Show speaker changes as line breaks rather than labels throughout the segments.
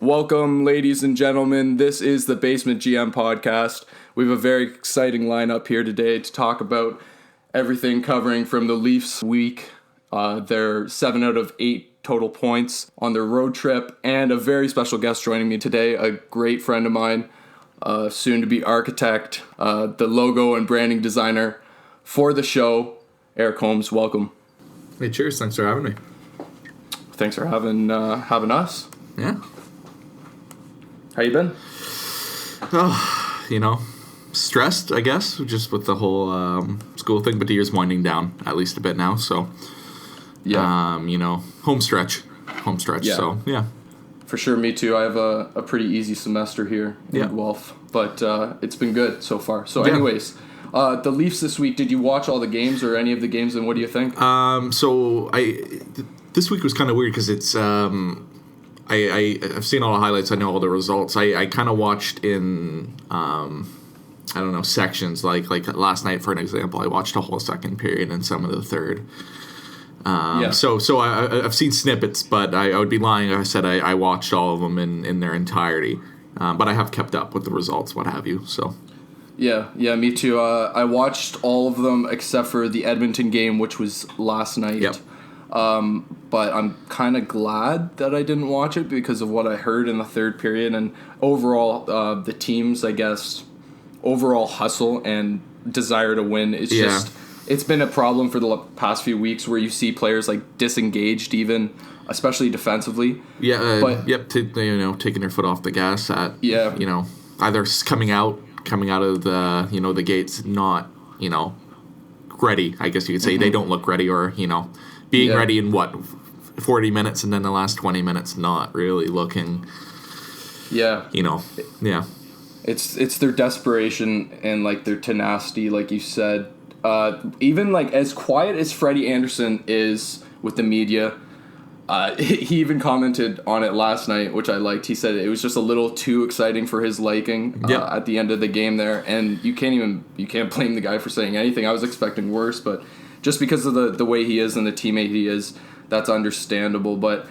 Welcome, ladies and gentlemen. This is the Basement GM podcast. We have a very exciting lineup here today to talk about everything covering from the Leafs week, their 7 out of 8 total points on their road trip, and a very special guest joining me today, a great friend of mine, soon-to-be architect, the logo and branding designer for the show, Eric Holmes. Welcome.
Hey, cheers. Thanks for having me.
Thanks for having us.
Yeah.
How you been?
Oh, stressed, I guess, just with the whole school thing, but the year's winding down at least a bit now, so,
yeah.
home stretch,
Yeah.
So, yeah.
For sure, me too. I have a pretty easy semester here in Guelph, but it's been good so far. So anyways, the Leafs this week, did you watch all the games or any of the games, and what do you think?
This week was kind of weird because it's, I've seen all the highlights. I know all the results. I kind of watched in, sections. Like last night, for an example, I watched a whole second period and some of the third. So I've seen snippets, but I would be lying if I said I watched all of them in their entirety. But I have kept up with the results, what have you. So.
Yeah, me too. I watched all of them except for the Edmonton game, which was last night.
Yep.
But I'm kind of glad that I didn't watch it because of what I heard in the third period. And overall, the team's, I guess, overall hustle and desire to win is just... It's been a problem for the past few weeks where you see players like disengaged even, especially defensively.
Taking their foot off the gas at, either coming out of the gates not, ready, I guess you could say. They don't look ready, or, being ready in 40 minutes and then the last 20 minutes not really looking. It's
their desperation and like their tenacity, like you said. Even like as quiet as Freddie Anderson is with the media, he even commented on it last night, which I liked. He said it was just a little too exciting for his liking at the end of the game there, and you can't blame the guy for saying anything. I was expecting worse, but just because of the way he is and the teammate he is, that's understandable. But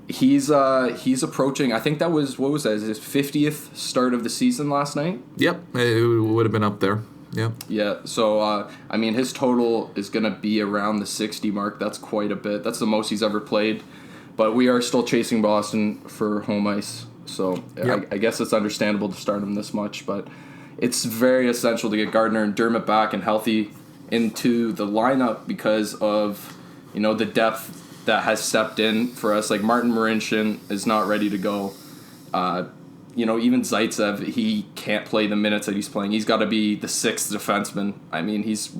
he's approaching, I think that was, what was that, his 50th start of the season last night?
Yep, it would have been up there. Yep.
Yeah, so, his total is going to be around the 60 mark. That's quite a bit. That's the most he's ever played. But we are still chasing Boston for home ice. So I guess it's understandable to start him this much. But it's very essential to get Gardner and Dermott back and healthy into the lineup because of, the depth that has stepped in for us. Like Martin Marincin is not ready to go. Even Zaitsev, he can't play the minutes that he's playing. He's got to be the sixth defenseman. I mean, he's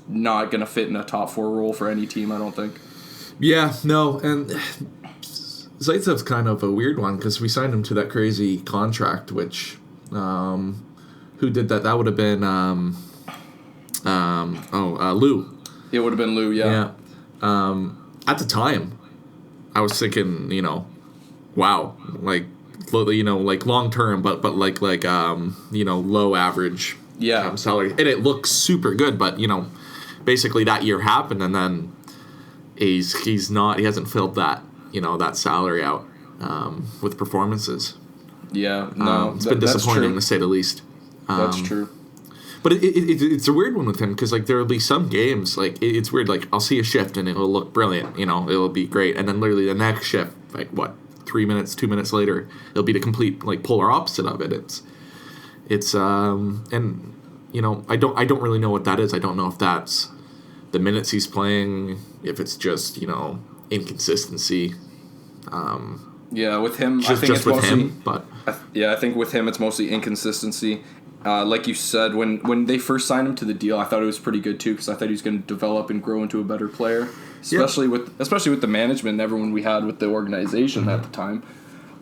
not going to fit in a top 4 role for any team, I don't think.
Yeah, no, and Zaitsev's kind of a weird one because we signed him to that crazy contract, which, who did that? That would have been, Lou.
It would have been Lou, yeah.
At the time, I was thinking, wow, like long term, but low average salary, and it looks super good. But basically that year happened, and then he hasn't filled that that salary out with performances.
Yeah, no,
it's been disappointing to say the least.
That's true.
But it's a weird one with him because there'll be some games it's weird. Like I'll see a shift and it'll look brilliant. It'll be great, and then literally the next shift, 2 minutes later, it'll be the complete polar opposite of it. It's and I don't really know what that is. I don't know if that's the minutes he's playing, if it's just inconsistency.
With him, I think it's mostly I think with him it's mostly inconsistency. Like you said, when they first signed him to the deal, I thought it was pretty good too because I thought he was going to develop and grow into a better player, especially with the management and everyone we had with the organization at the time.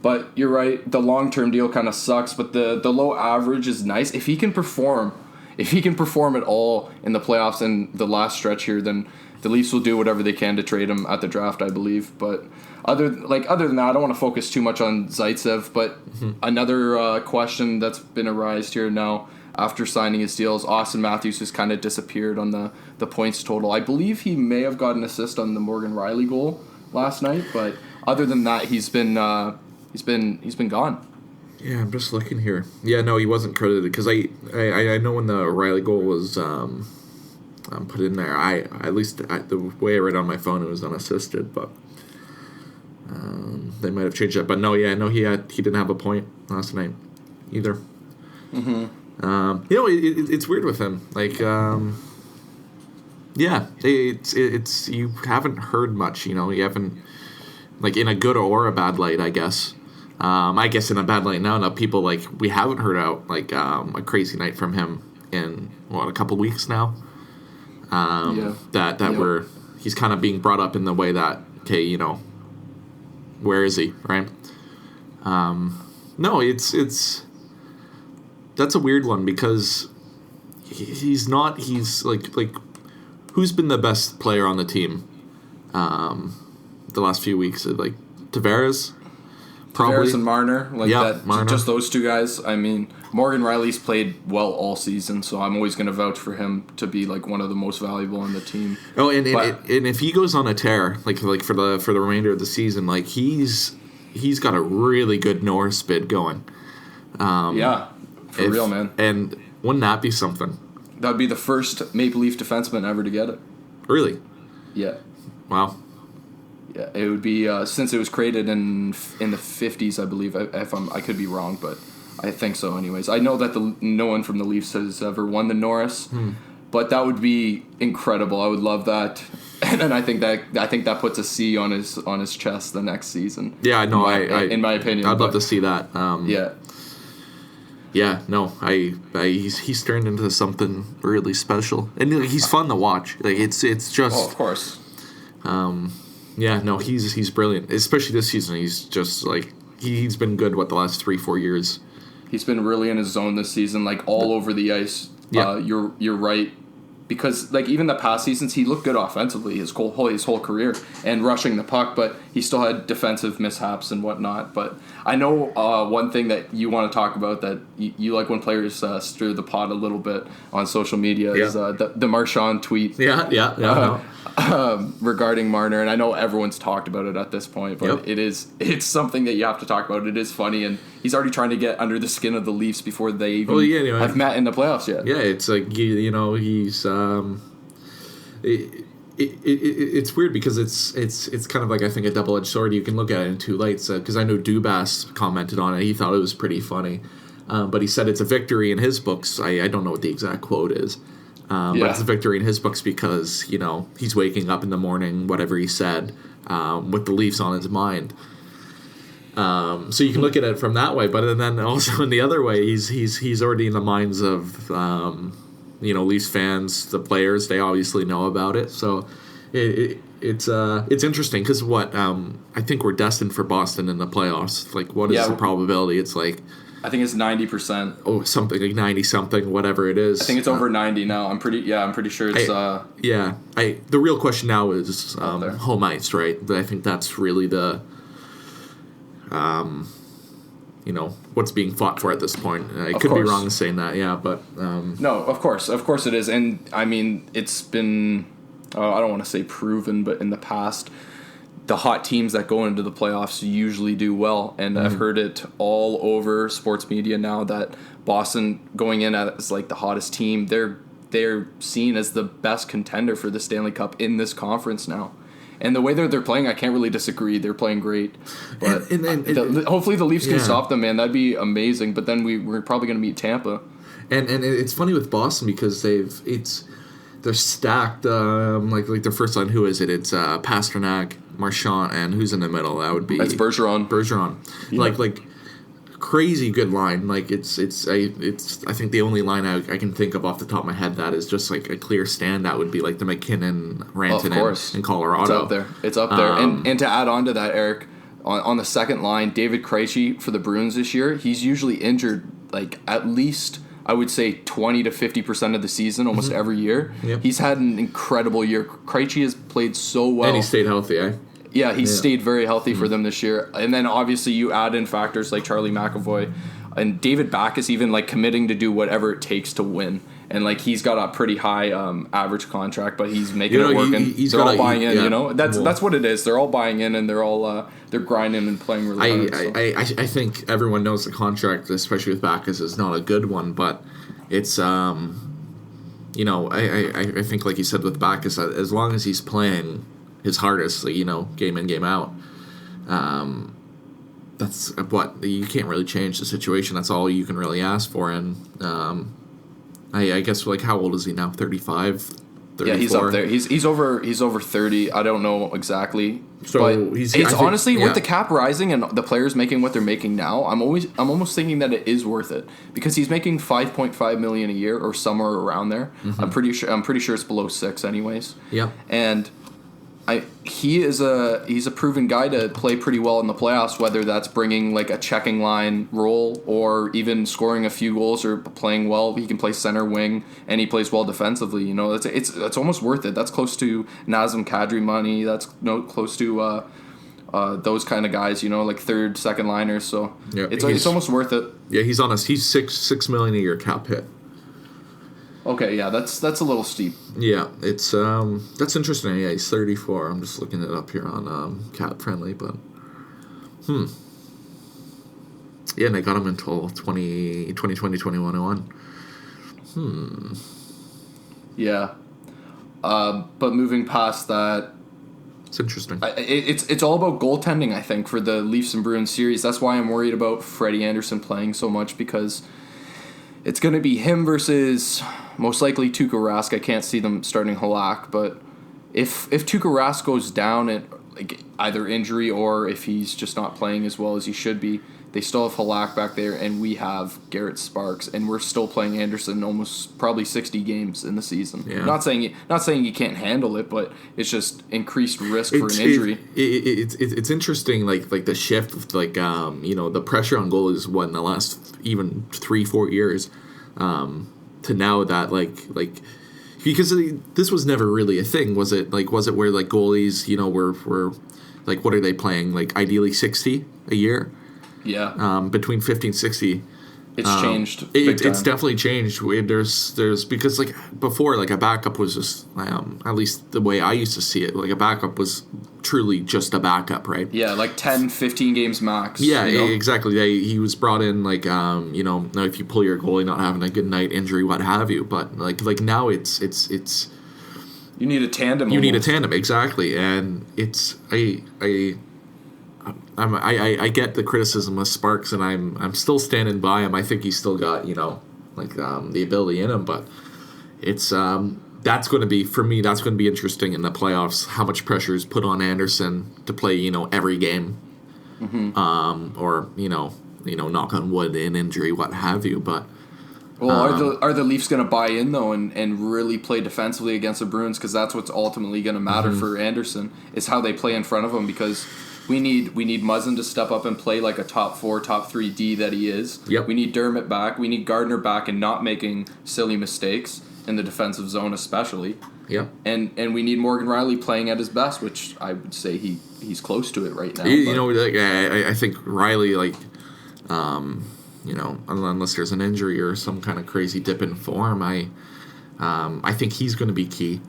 But you're right, the long-term deal kind of sucks, but the low average is nice. If he can perform at all in the playoffs and the last stretch here, then the Leafs will do whatever they can to trade him at the draft, I believe. But other than that, I don't want to focus too much on Zaitsev. But another question that's been arised here now after signing his deal is Austin Matthews has kind of disappeared on the points total. I believe he may have got an assist on the Morgan Riley goal last night, but other than that, he's been he's been gone.
Yeah, I'm just looking here. Yeah, no, he wasn't credited because I know when the O'Reilly goal was put in there, the way I read on my phone it was unassisted, but they might have changed that. But no, yeah, no, he didn't have a point last night either. Mm-hmm. It's weird with him. Like, yeah, it's you haven't heard much. You haven't, like, in a good or a bad light, I guess. I guess in a bad light now people, like, we haven't heard out, like, a crazy night from him in, a couple weeks now. He's kind of being brought up in the way that, okay, where is he, right? No, it's that's a weird one because he's like who's been the best player on the team the last few weeks? Like Tavares? Probably.
Tavares and Marner, Marner. Just those two guys. I mean, Morgan Riley's played well all season, so I'm always going to vouch for him to be like one of the most valuable on the team.
Oh, and if he goes on a tear, like for the remainder of the season, like he's got a really good Norris bid going. For real, man. And wouldn't that be something?
That would be the first Maple Leaf defenseman ever to get it.
Really?
Yeah.
Wow.
Yeah, it would be since it was created in the 50s, I believe. I could be wrong, but I think so. Anyways, I know that no one from the Leafs has ever won the Norris, but that would be incredible. I would love that, and then I think that puts a C on his chest the next season.
Yeah, no,
in my opinion,
I'd love to see that.
Yeah.
Yeah, no, he's turned into something really special, and he's fun to watch. Like it's just.
Oh, of course.
Yeah, no, he's brilliant, especially this season. He's just like he's been good. The last 3-4 years?
He's been really in his zone this season, like all over the ice. Yeah, you're right. Because like even the past seasons, he looked good offensively his whole career and rushing the puck, but he still had defensive mishaps and whatnot. But I know one thing that you want to talk about that you like when players stir the pot a little bit on social media is the Marchand tweet. Regarding Marner, and I know everyone's talked about it at this point, but it's something that you have to talk about. It is funny, and he's already trying to get under the skin of the Leafs before they even have met in the playoffs yet. Yeah,
it's like he's it's weird because it's kind of like I think a double-edged sword. You can look at it in two lights because I know Dubas commented on it. He thought it was pretty funny, but he said it's a victory in his books. I don't know what the exact quote is. But it's a victory in his books because, he's waking up in the morning, whatever he said, with the Leafs on his mind. So you can look at it from that way, but then also in the other way, he's already in the minds of, Leafs fans, the players. They obviously know about it. So it's interesting because I think we're destined for Boston in the playoffs. Like, what is the probability? It's like...
I think it's 90%.
Oh, something like 90-something, whatever it is.
I think it's over 90 now. I'm pretty sure it's.
The real question now is home ice, right? I think that's really the, what's being fought for at this point. I could be wrong in saying that, but.
No, of course it is, and I mean it's been, I don't want to say proven, but in the past. The hot teams that go into the playoffs usually do well, and I've heard it all over sports media now that Boston going in as like the hottest team, they're seen as the best contender for the Stanley Cup in this conference now. And the way that they're playing, I can't really disagree. They're playing great, but hopefully the Leafs can stop them, man. That'd be amazing. But then we're probably going to meet Tampa.
And it's funny with Boston because they're stacked. Like their first line, who is it? It's Pasternak, Marchand, and who's in the middle? That would be Bergeron. Yeah. Like crazy good line. Like it's I think the only line I can think of off the top of my head that is just like a clear standout would be like the McKinnon Rantanen in Colorado.
It's up there. And to add on to that, Eric, on the second line, David Krejci for the Bruins this year, he's usually injured like at least I would say 20 to 50% of the season, almost every year. Yep. He's had an incredible year. Krejci has played so well.
And he stayed healthy, eh?
Yeah, he stayed very healthy for them this year. And then obviously you add in factors like Charlie McAvoy and David Backes even like committing to do whatever it takes to win. and like he's got a pretty high average contract, but he's making it work, and they're all buying in. You know, that's what it is. They're all buying in, and they're all they're grinding and playing really hard.
I think everyone knows the contract, especially with Backus, is not a good one, but it's you know, I think like you said with Backus, as long as he's playing his hardest, like, you know, game in, game out, that's what you can't really change the situation. That's all you can really ask for. And I guess, like, how old is he now? 35, 34?
Yeah, he's up there. He's over 30. I don't know exactly.
So
but it's honestly with the cap rising and the players making what they're making now, I'm almost thinking that it is worth it, because he's making $5.5 million a year or somewhere around there. Mm-hmm. I'm pretty sure it's below 6 anyways.
Yeah.
And he's a proven guy to play pretty well in the playoffs, whether that's bringing like a checking line role or even scoring a few goals or playing well. He can play center wing, and he plays well defensively. You know, it's almost worth it. That's close to Nazem Kadri money. That's close to those kind of guys. You know, like third, second liners. So yeah, it's almost worth it.
Yeah, he's $6 million a year cap hit.
Okay, yeah, that's a little steep.
Yeah, it's that's interesting. Yeah, he's 34. I'm just looking it up here on Cap Friendly, but yeah, and I got him until 2021.
Yeah, but moving past that,
it's interesting.
It's all about goaltending, I think, for the Leafs and Bruins series. That's why I'm worried about Freddie Anderson playing so much, because it's going to be him versus most likely Tuukka Rask. I can't see them starting Halak, but if Tuukka Rask goes down at like either injury or if he's just not playing as well as he should be, they still have Halak back there, and we have Garrett Sparks, and we're still playing Anderson almost probably 60 games in the season. Yeah. Not saying you can't handle it, but it's just increased risk for an injury.
It's interesting, like the shift of like you know, the pressure on goal is what in the last even 3-4 years to now that like because this was never really a thing, was it? Like, was it where like goalies, you know, were like, what are they playing, like ideally 60 a year?
Yeah.
Between 50 and 60.
It's changed.
It's definitely changed. There's because like before, like a backup was just at least the way I used to see it, like a backup was truly just a backup, right?
Yeah, like 10, 15 games max.
Yeah, you know? Exactly. He was brought in like you know, if you pull your goalie not having a good night, injury, what have you. But like now it's
you need a tandem.
You need a tandem, exactly, and it's I get the criticism of Sparks, and I'm still standing by him. I think he's still got, you know, like the ability in him, but it's that's going to be, for me, that's going to be interesting in the playoffs, how much pressure is put on Anderson to play, you know, every game, or you know knock on wood, in injury, what have you, but.
Well, are the Leafs going to buy in, though, and really play defensively against the Bruins? Because that's what's ultimately going to matter for Anderson, is how they play in front of him, because we need Muzzin to step up and play like a top 4, top 3 D that he is.
Yep.
We need Dermott back. We need Gardner back and not making silly mistakes in the defensive zone especially.
Yep.
And we need Morgan Riley playing at his best, which I would say he's close to it right now.
You know, like I think Riley, like, you know, unless there's an injury or some kind of crazy dip in form, I think he's going to be key.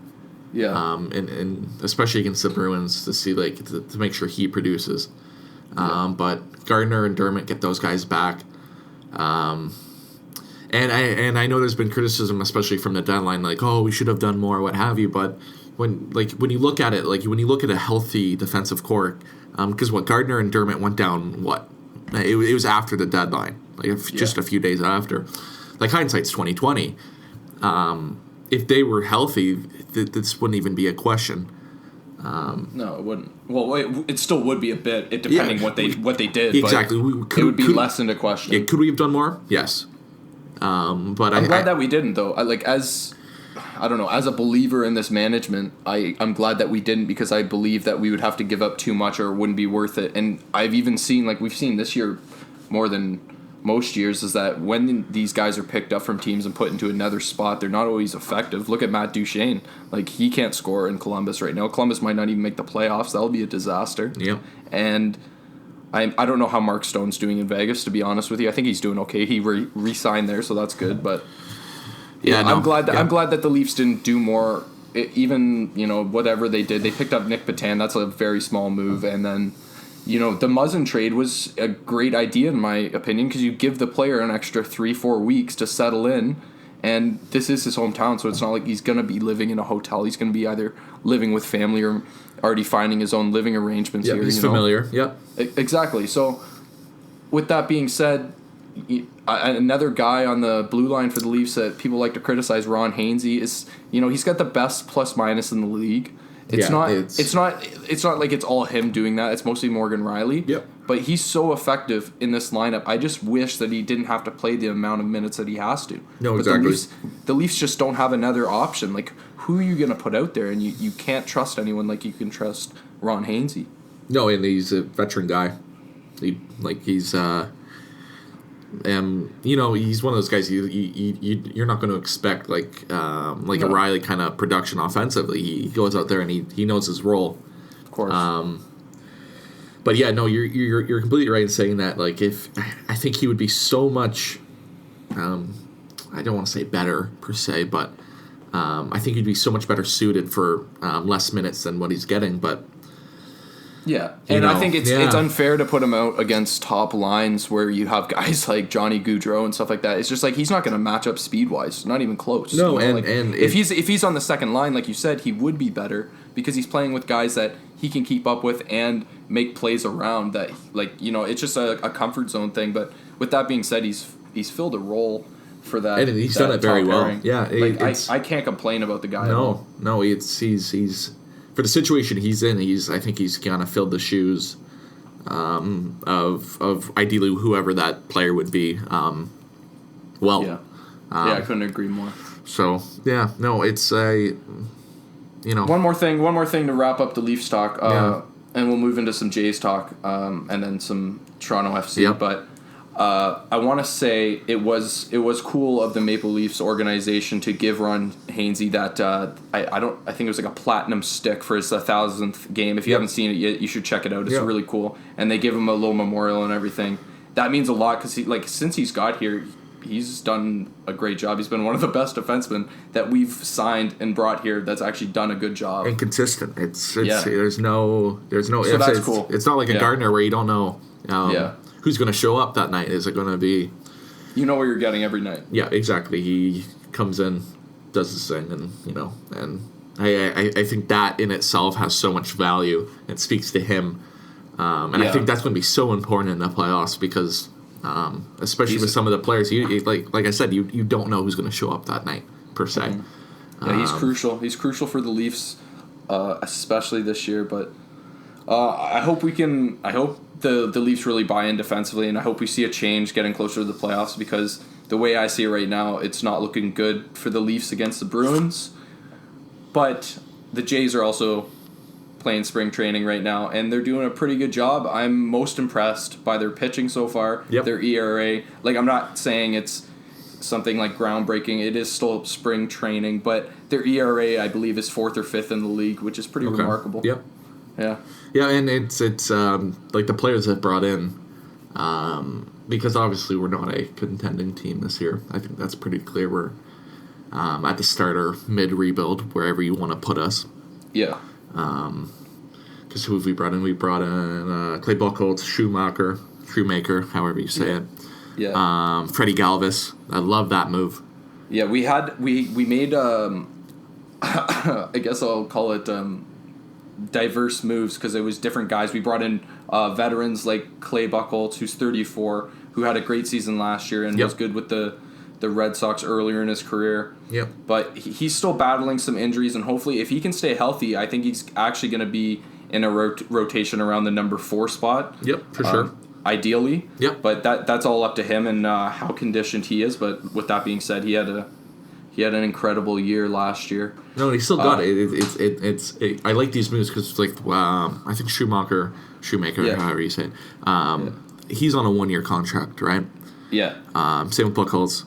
Yeah.
And especially against the Bruins, to see like to make sure he produces. But Gardner and Dermott, get those guys back. And I know there's been criticism, especially from the deadline, like, oh, we should have done more, what have you. But when you look at it, like when you look at a healthy defensive core, because Gardner and Dermott went down, it was after the deadline, just a few days after. Like, hindsight's 20/20. If they were healthy, this wouldn't even be a question.
No, it wouldn't. Well, it still would be a bit, depending what they did.
Exactly,
but it would be less into question.
Yeah, could we have done more? Yes, but I'm
glad that we didn't, though. As a believer in this management, I'm glad that we didn't, because I believe that we would have to give up too much or it wouldn't be worth it. And I've even seen, like we've seen this year more than most years, is that when these guys are picked up from teams and put into another spot, they're not always effective. Look at Matt Duchene. Like, he can't score in Columbus right now. Columbus might not even make the playoffs. That'll be a disaster.
Yeah.
And I don't know how Mark Stone's doing in Vegas, to be honest with you. I think he's doing okay. He re-signed there, so that's good. But I'm glad that the Leafs didn't do more. Even, whatever they did, they picked up Nick Patan. That's a very small move. And then, the Muzzin trade was a great idea, in my opinion, because you give the player an extra 3-4 weeks to settle in. And this is his hometown, so it's not like he's going to be living in a hotel. He's going to be either living with family or already finding his own living arrangements here.
He's familiar. Yep.
Exactly. So, with that being said, another guy on the blue line for the Leafs that people like to criticize, Ron Hainsey, is he's got the best plus minus in the league. It's not like it's all him doing that. It's mostly Morgan Riley.
Yep.
But he's so effective in this lineup. I just wish that he didn't have to play the amount of minutes that he has to.
No, exactly.
But the Leafs just don't have another option. Like, who are you going to put out there? And you can't trust anyone like you can trust Ron Hainsey.
No, and he's a veteran guy. He's he's one of those guys you're not going to expect a Riley kind of production offensively. He goes out there and he knows his role.
Of course.
But yeah, no, you're completely right in saying that. Like, I think he would be so much, I don't want to say better per se, but I think he'd be so much better suited for less minutes than what he's getting. But
yeah, I think it's unfair to put him out against top lines where you have guys like Johnny Gaudreau and stuff like that. It's just like he's not going to match up speed wise, not even close.
No, and
if he's on the second line, like you said, he would be better because he's playing with guys that he can keep up with and make plays around. That it's just a comfort zone thing. But with that being said, he's filled a role for that,
and he's done it very well.
Pairing.
Yeah,
I can't complain about the guy.
No, he's. For the situation he's in, I think he's kind of filled the shoes of ideally whoever that player would be.
I couldn't agree more.
So yeah, no, it's
one more thing to wrap up the Leafs talk, and we'll move into some Jays talk, and then some Toronto FC.
Yep.
But I want to say it was cool of the Maple Leafs organization to give Ron Hainsey that I think it was like a platinum stick for his 1,000th game. If you haven't seen it yet, you should check it out. It's really cool, and they give him a little memorial and everything. That means a lot because since he's got here, he's done a great job. He's been one of the best defensemen that we've signed and brought here. That's actually done a good job
and consistent. There's no
so that's cool.
It's not like a Gardner where you don't know. Who's going to show up that night? Is it going to be...
You know what you're getting every night.
Yeah, exactly. He comes in, does his thing, and I think that in itself has so much value. It speaks to him. I think that's going to be so important in the playoffs because, especially with some of the players, like I said, you don't know who's going to show up that night, per se.
Mm-hmm. Yeah, he's crucial. He's crucial for the Leafs, especially this year, but I hope the Leafs really buy in defensively, and I hope we see a change getting closer to the playoffs because the way I see it right now, it's not looking good for the Leafs against the Bruins. But the Jays are also playing spring training right now, and they're doing a pretty good job. I'm most impressed by their pitching so far, their ERA. Like, I'm not saying it's something like groundbreaking. It is still spring training, but their ERA, I believe, is 4th or 5th in the league, which is pretty remarkable.
Yep.
Yeah.
Yeah, and it's like the players that brought in, because obviously we're not a contending team this year. I think that's pretty clear. We're at the start or mid-rebuild, wherever you want to put us.
Yeah.
Because who have we brought in? We brought in Clay Buchholz, Shoemaker, however you say it.
Yeah.
Freddie Galvis. I love that move.
Yeah, we made I guess I'll call it diverse moves because it was different guys. We brought in veterans like Clay Buchholz, who's 34, who had a great season last year and was good with the Red Sox earlier in his career.
Yep.
But he's still battling some injuries, and hopefully if he can stay healthy, I think he's actually going to be in a rotation around the number 4 spot.
Yep, for sure.
Ideally.
Yep.
But that's all up to him and how conditioned he is. But with that being said, he had an incredible year last year.
No, he still got it. I like these moves because I think Shoemaker, however you say it, he's on a 1-year contract, right?
Yeah.
Same with Buchholz.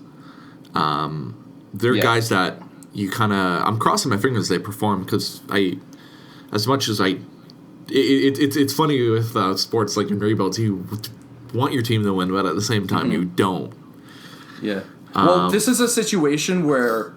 They're guys that you kind of... I'm crossing my fingers they perform because it's funny with sports like in rebuilds, you want your team to win, but at the same time you don't.
Yeah. Well, this is a situation where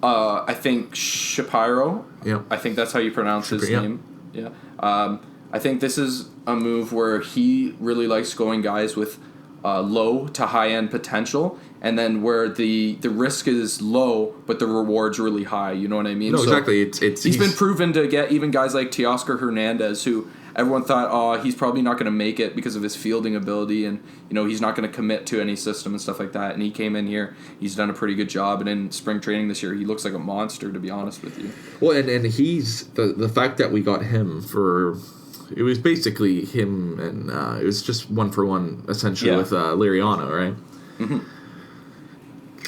I think Shapiro, I think that's how you pronounce his name. Yeah. I think this is a move where he really likes going guys with low to high end potential, and then where the risk is low but the reward's really high. You know what I mean?
No, so exactly.
He's been proven to get even guys like Teoscar Hernandez, who everyone thought, he's probably not going to make it because of his fielding ability, and he's not going to commit to any system and stuff like that. And he came in here, he's done a pretty good job, and in spring training this year, he looks like a monster, to be honest with you.
Well, and he's the fact that we got him for. It was basically him, and it was just 1-for-1 essentially with Liriano, right? Mm-hmm.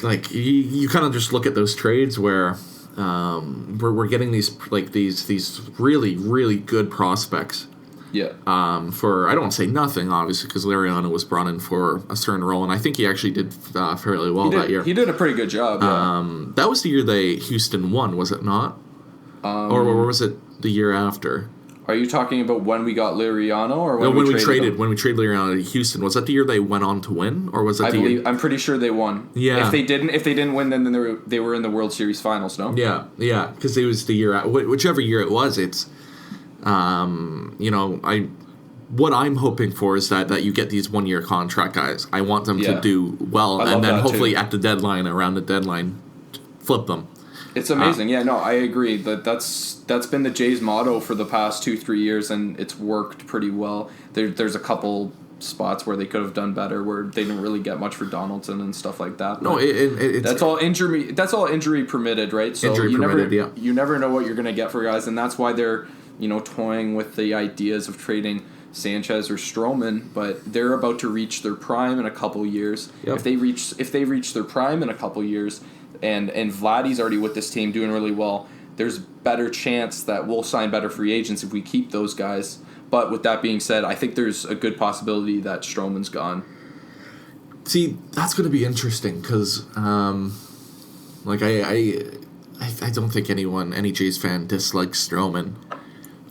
Like you kind of just look at those trades where we're getting these really really good prospects.
Yeah.
For I don't want to say nothing, obviously, because Liriano was brought in for a certain role, and I think he actually did fairly well that year.
He did a pretty good job.
That was the year Houston won, was it not? Or was it the year after?
Are you talking about when we got Liriano, or
when we traded Liriano to Houston? Was that the year they went on to win, or was that
I'm pretty sure they won.
Yeah.
If they didn't win, then they were in the World Series Finals. No.
Yeah, because it was the year, whichever year it was. It's, what I'm hoping for is that you get these 1-year contract guys. I want them to do well, and then hopefully at the deadline, around the deadline, flip them.
It's amazing. I agree. That's been the Jays' motto for the past 2-3 years, and it's worked pretty well. There's a couple spots where they could have done better, where they didn't really get much for Donaldson and stuff like that.
No,
that's all injury. That's all injury permitted, right? So you never know what you're going to get for guys, and that's why they're toying with the ideas of trading Sanchez or Stroman, but they're about to reach their prime in a couple years. Yep. If they reach their prime in a couple years, and Vladdy's already with this team doing really well, there's better chance that we'll sign better free agents if we keep those guys. But with that being said, I think there's a good possibility that Stroman's gone.
See, that's going to be interesting because, I don't think any Jays fan dislikes Stroman.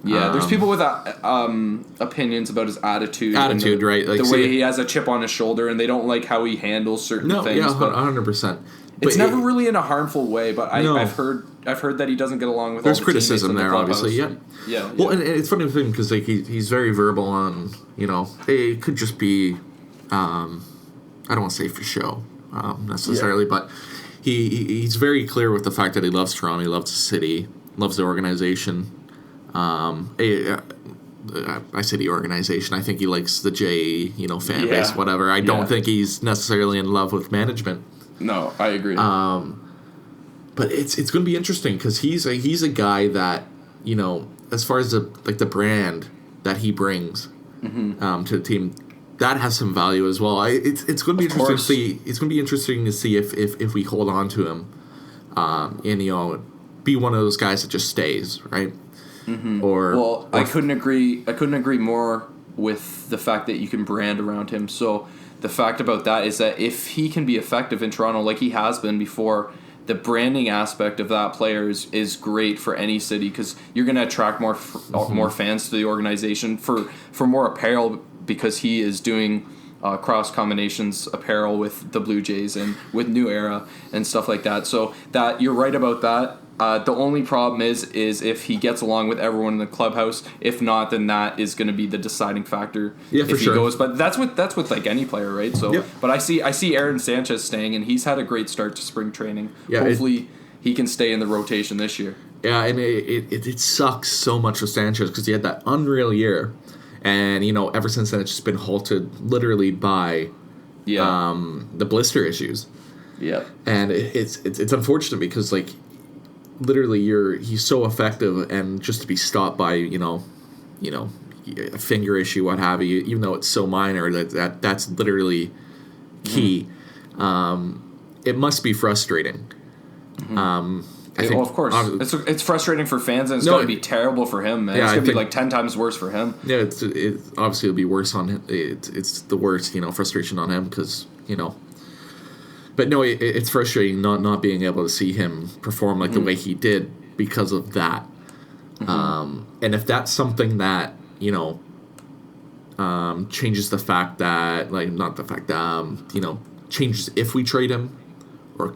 Yeah, there's people with opinions about his attitude.
Right?
Like, the way he has a chip on his shoulder, and they don't like how he handles certain things.
Yeah, 100%.
It's never really in a harmful way, but I've heard that he doesn't get along with.
There's
all the
criticism there, obviously. Yeah. Well, and it's funny with him because he's very verbal on it could just be I don't want to say for show necessarily, but he's very clear with the fact that he loves Toronto, he loves the city, loves the organization. I say the organization. I think he likes the J fan base, whatever. I don't think he's necessarily in love with management.
No, I agree.
But it's going to be interesting because he's a guy that as far as the brand that he brings to the team, that has some value as well. It's going to be interesting to see. It's going to be interesting to see if we hold on to him, and be one of those guys that just stays, right? Mm-hmm.
I couldn't agree more with the fact that you can brand around him. So the fact about that is that if he can be effective in Toronto like he has been before, the branding aspect of that player is great for any city because you're going to attract more fans to the organization for more apparel because he is doing cross combinations apparel with the Blue Jays and with New Era and stuff like that. So that you're right about that. The only problem is if he gets along with everyone in the clubhouse. If not, then that is going to be the deciding factor if he goes. But that's with like any player, right? So, But I see Aaron Sanchez staying, and he's had a great start to spring training. Yeah, hopefully he can stay in the rotation this year.
Yeah, and it sucks so much with Sanchez because he had that unreal year, and ever since then it's just been halted literally by the blister issues. Yeah, and it's unfortunate because literally he's so effective, and just to be stopped by a finger issue, what have you, even though it's so minor that's literally key. It must be frustrating. I think, of
course, it's frustrating for fans, and it's going to be terrible for him, man. It's going to be 10 times worse for him.
Yeah, it obviously it'll be worse on him. It's the worst, frustration on him because But no, it's frustrating not being able to see him perform the way he did because of that. Mm-hmm. And if that's something that changes the fact that changes if we trade him, or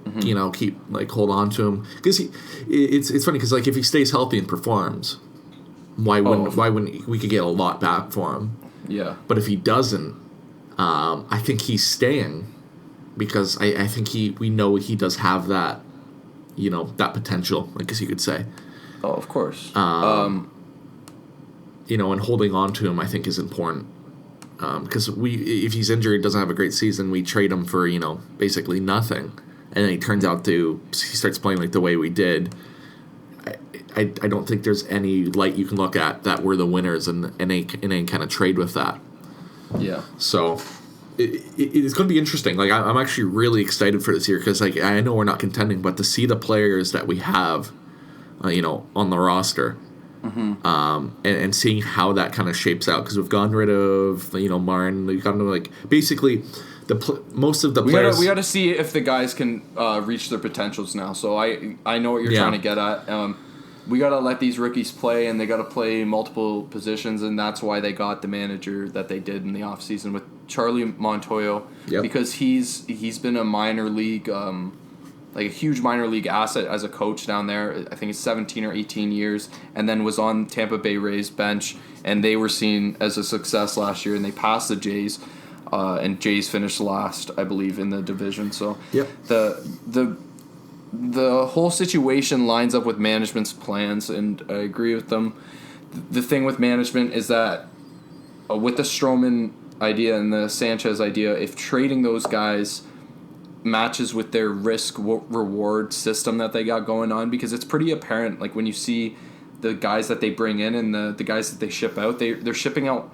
keep hold on to him, because it's funny because if he stays healthy and performs, why wouldn't we could get a lot back for him?
Yeah.
But if he doesn't, I think he's staying because I think we know he does have that that potential, I guess you could say.
Oh, of course.
And holding on to him I think is important. Because if he's injured, doesn't have a great season, we trade him for basically nothing, and then he turns out he starts playing the way we did. I don't think there's any light you can look at that we're the winners in any kind of trade with that.
Yeah.
So it's going to be interesting. I'm actually really excited for this year because I know we're not contending, but to see the players that we have, on the roster. Mm-hmm. And seeing how that kind of shapes out, because we've gotten rid of Martin, we've gotten basically most of the players.
We got to see if the guys can reach their potentials now. So I know what you're trying to get at. We got to let these rookies play, and they got to play multiple positions, and that's why they got the manager that they did in the offseason with Charlie Montoyo, because he's been a minor league. A huge minor league asset as a coach down there. I think it's 17 or 18 years, and then was on Tampa Bay Rays bench, and they were seen as a success last year, and they passed the Jays, and Jays finished last, I believe, in the division. So the whole situation lines up with management's plans, and I agree with them. The thing with management is that with the Stroman idea and the Sanchez idea, if trading those guys matches with their risk-reward system that they got going on, because it's pretty apparent, when you see the guys that they bring in and the guys that they ship out, they're shipping out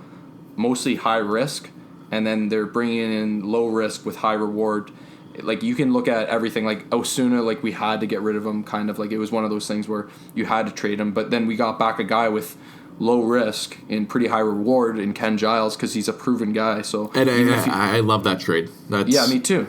mostly high risk, and then they're bringing in low risk with high reward. You can look at everything, Osuna, we had to get rid of him, kind of, it was one of those things where you had to trade him, but then we got back a guy with low risk and pretty high reward in Ken Giles because he's a proven guy. So
I love that trade.
Me too.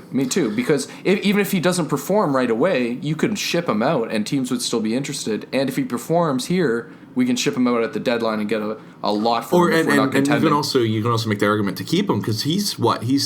Because even if he doesn't perform right away, you could ship him out and teams would still be interested. And if he performs here, we can ship him out at the deadline and get a lot for him if we're not contending.
You can also make the argument to keep him because he's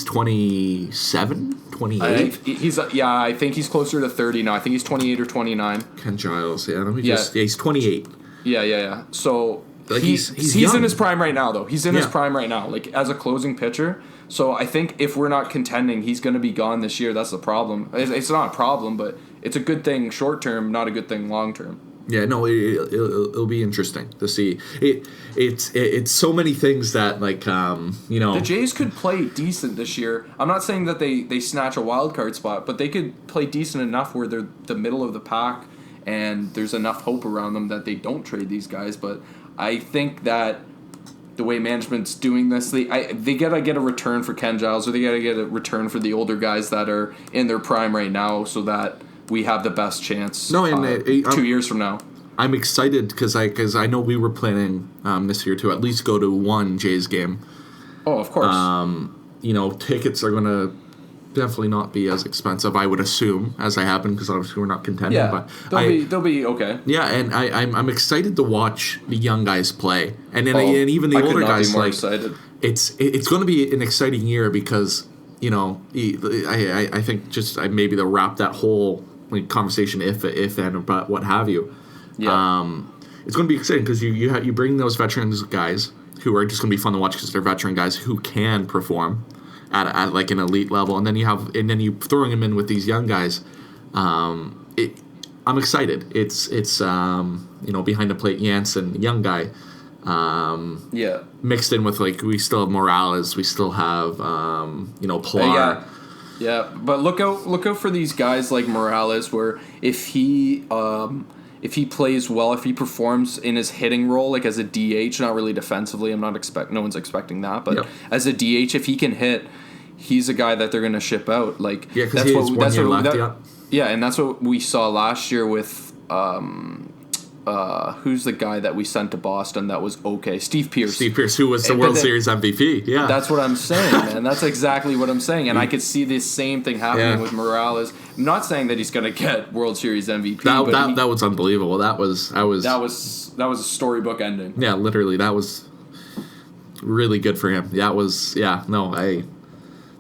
27, 28?
I think he's closer to 30 now. I think he's 28 or 29.
Ken Giles, he's 28.
Yeah. So he's in his prime right now, though. He's in his prime right now, as a closing pitcher. So I think if we're not contending, he's going to be gone this year. That's the problem. It's not a problem, but it's a good thing short term, not a good thing long term.
Yeah, no, it'll be interesting to see. It's so many things that
the Jays could play decent this year. I'm not saying that they snatch a wild card spot, but they could play decent enough where they're the middle of the pack, and there's enough hope around them that they don't trade these guys. But I think that the way management's doing this, they gotta get a return for Ken Giles, or they gotta get a return for the older guys that are in their prime right now, so that we have the best chance 2 years from now.
I'm excited because I know we were planning this year to at least go to one Jays game.
Oh, of course.
Tickets are going to definitely not be as expensive, I would assume, as they happen, because obviously we're not contending.
Yeah,
but
they'll be okay.
Yeah, and I'm excited to watch the young guys play, and even the older guys.
Excited.
It's going to be an exciting year because I think just maybe they'll wrap that whole conversation if and but what have you.
Yeah.
It's going to be exciting because you bring those veterans guys who are just going to be fun to watch because they're veteran guys who can perform at an elite level, and then you throwing them in with these young guys. I'm excited. It's behind the plate Jansen, young guy. Mixed in with we still have Morales, we still have Pilar.
Yeah, but look out for these guys like Morales, where if he plays well, if he performs in his hitting role, as a DH, not really defensively, no one's expecting that, but as a DH, if he can hit, he's a guy that they're going to ship out. And that's what we saw last year with who's the guy that we sent to Boston that was okay? Steve Pearce,
who was the World Series MVP. Yeah,
that's what I'm saying, man. That's exactly what I'm saying, and I could see this same thing happening with Morales. I'm not saying that he's going to get World Series MVP.
That was unbelievable. That was
a storybook ending.
Yeah, literally, that was really good for him.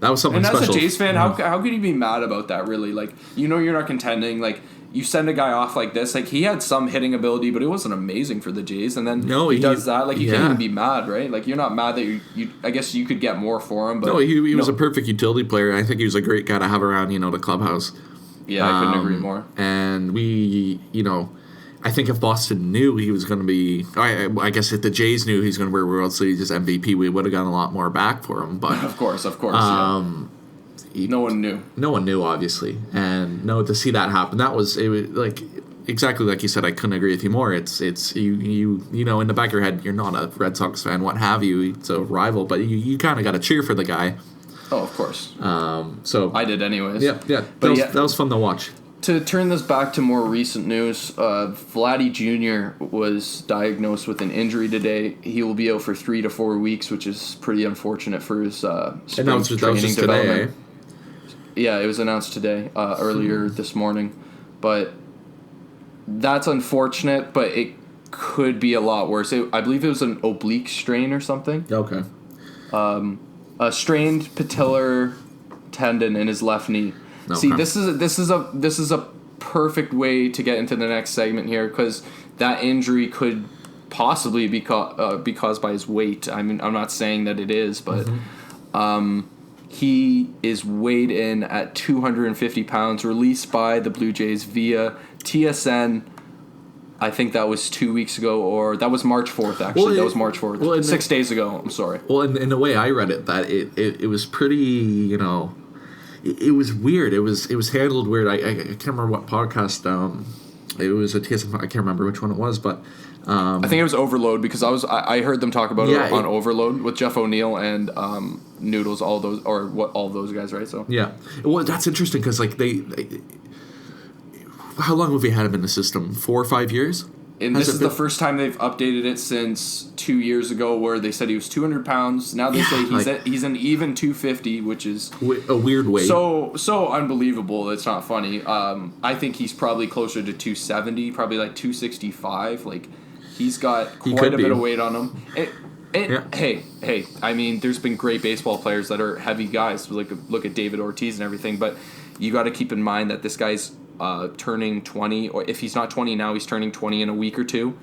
That was something
special.
And
as a Jays fan, how could you be mad about that, really? Like, you're not contending. Like, you send a guy off like this. Like, he had some hitting ability, but it wasn't amazing for the Jays. And then he does that. Like, you can't even be mad, right? Like, you're not mad that you I guess you could get more for him. But
no, he was a perfect utility player. I think he was a great guy to have around, the clubhouse.
Yeah, I couldn't agree more.
And we, I think if Boston knew he was going to be, I guess if the Jays knew he's going to be World Series MVP, we would have gotten a lot more back for him. But
of course, no one knew. No one knew,
obviously, and to see that happen, it was like exactly like you said. I couldn't agree with you more. It's you in the back of your head, you're not a Red Sox fan, what have you? It's a rival, but you kind of got to cheer for the guy.
Oh, of course.
So
I did anyways.
Yeah. But that was fun to watch.
To turn this back to more recent news, Vladdy Jr. was diagnosed with an injury today. He will be out for 3 to 4 weeks, which is pretty unfortunate for his spring training development. Today, eh? Yeah, it was announced today, earlier this morning. But that's unfortunate, but it could be a lot worse. I believe it was an oblique strain or something.
Okay.
A strained patellar tendon in his left knee. Okay. See, this is a perfect way to get into the next segment here, because that injury could possibly be caused by his weight. I mean, I'm not saying that it is, but he is weighed in at 250 pounds, released by the Blue Jays via TSN. I think that was 2 weeks ago, or that was March 4th, actually. Well, that was March 4th. Well, 6 days ago, I'm sorry.
Well, in the way I read it, that it was pretty, it was weird. It was handled weird. I can't remember what podcast. It was a TSN. I can't remember which one it was, but
I think it was Overload, because I heard them talk about it on Overload with Jeff O'Neill and Noodles, all those guys, right? So
yeah. Well, that's interesting, because like they how long have we had him in the system? 4 or 5 years?
And this is the first time they've updated it since 2 years ago, where they said he was 200 pounds. Now they say he's an even 250, which is
a weird weight.
So unbelievable. It's not funny. I think he's probably closer to 270, probably like 265. Like, he's got quite a bit of weight on him. Hey, I mean, there's been great baseball players that are heavy guys. Look at David Ortiz and everything, but you got to keep in mind that this guy's turning 20, or if he's not 20 now, he's turning 20 in a week or two,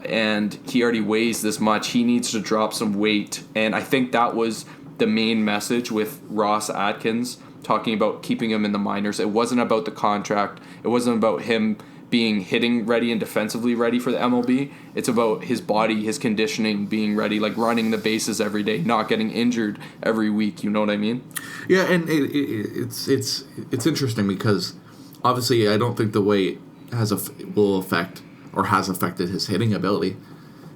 and he already weighs this much. He needs to drop some weight, and I think that was the main message with Ross Atkins talking about keeping him in the minors. It wasn't about the contract. It wasn't about him being hitting ready and defensively ready for the MLB. It's about his body, his conditioning being ready, like running the bases every day, not getting injured every week. You know what I mean?
Yeah, and it's interesting, because obviously I don't think the weight will affect or has affected his hitting ability.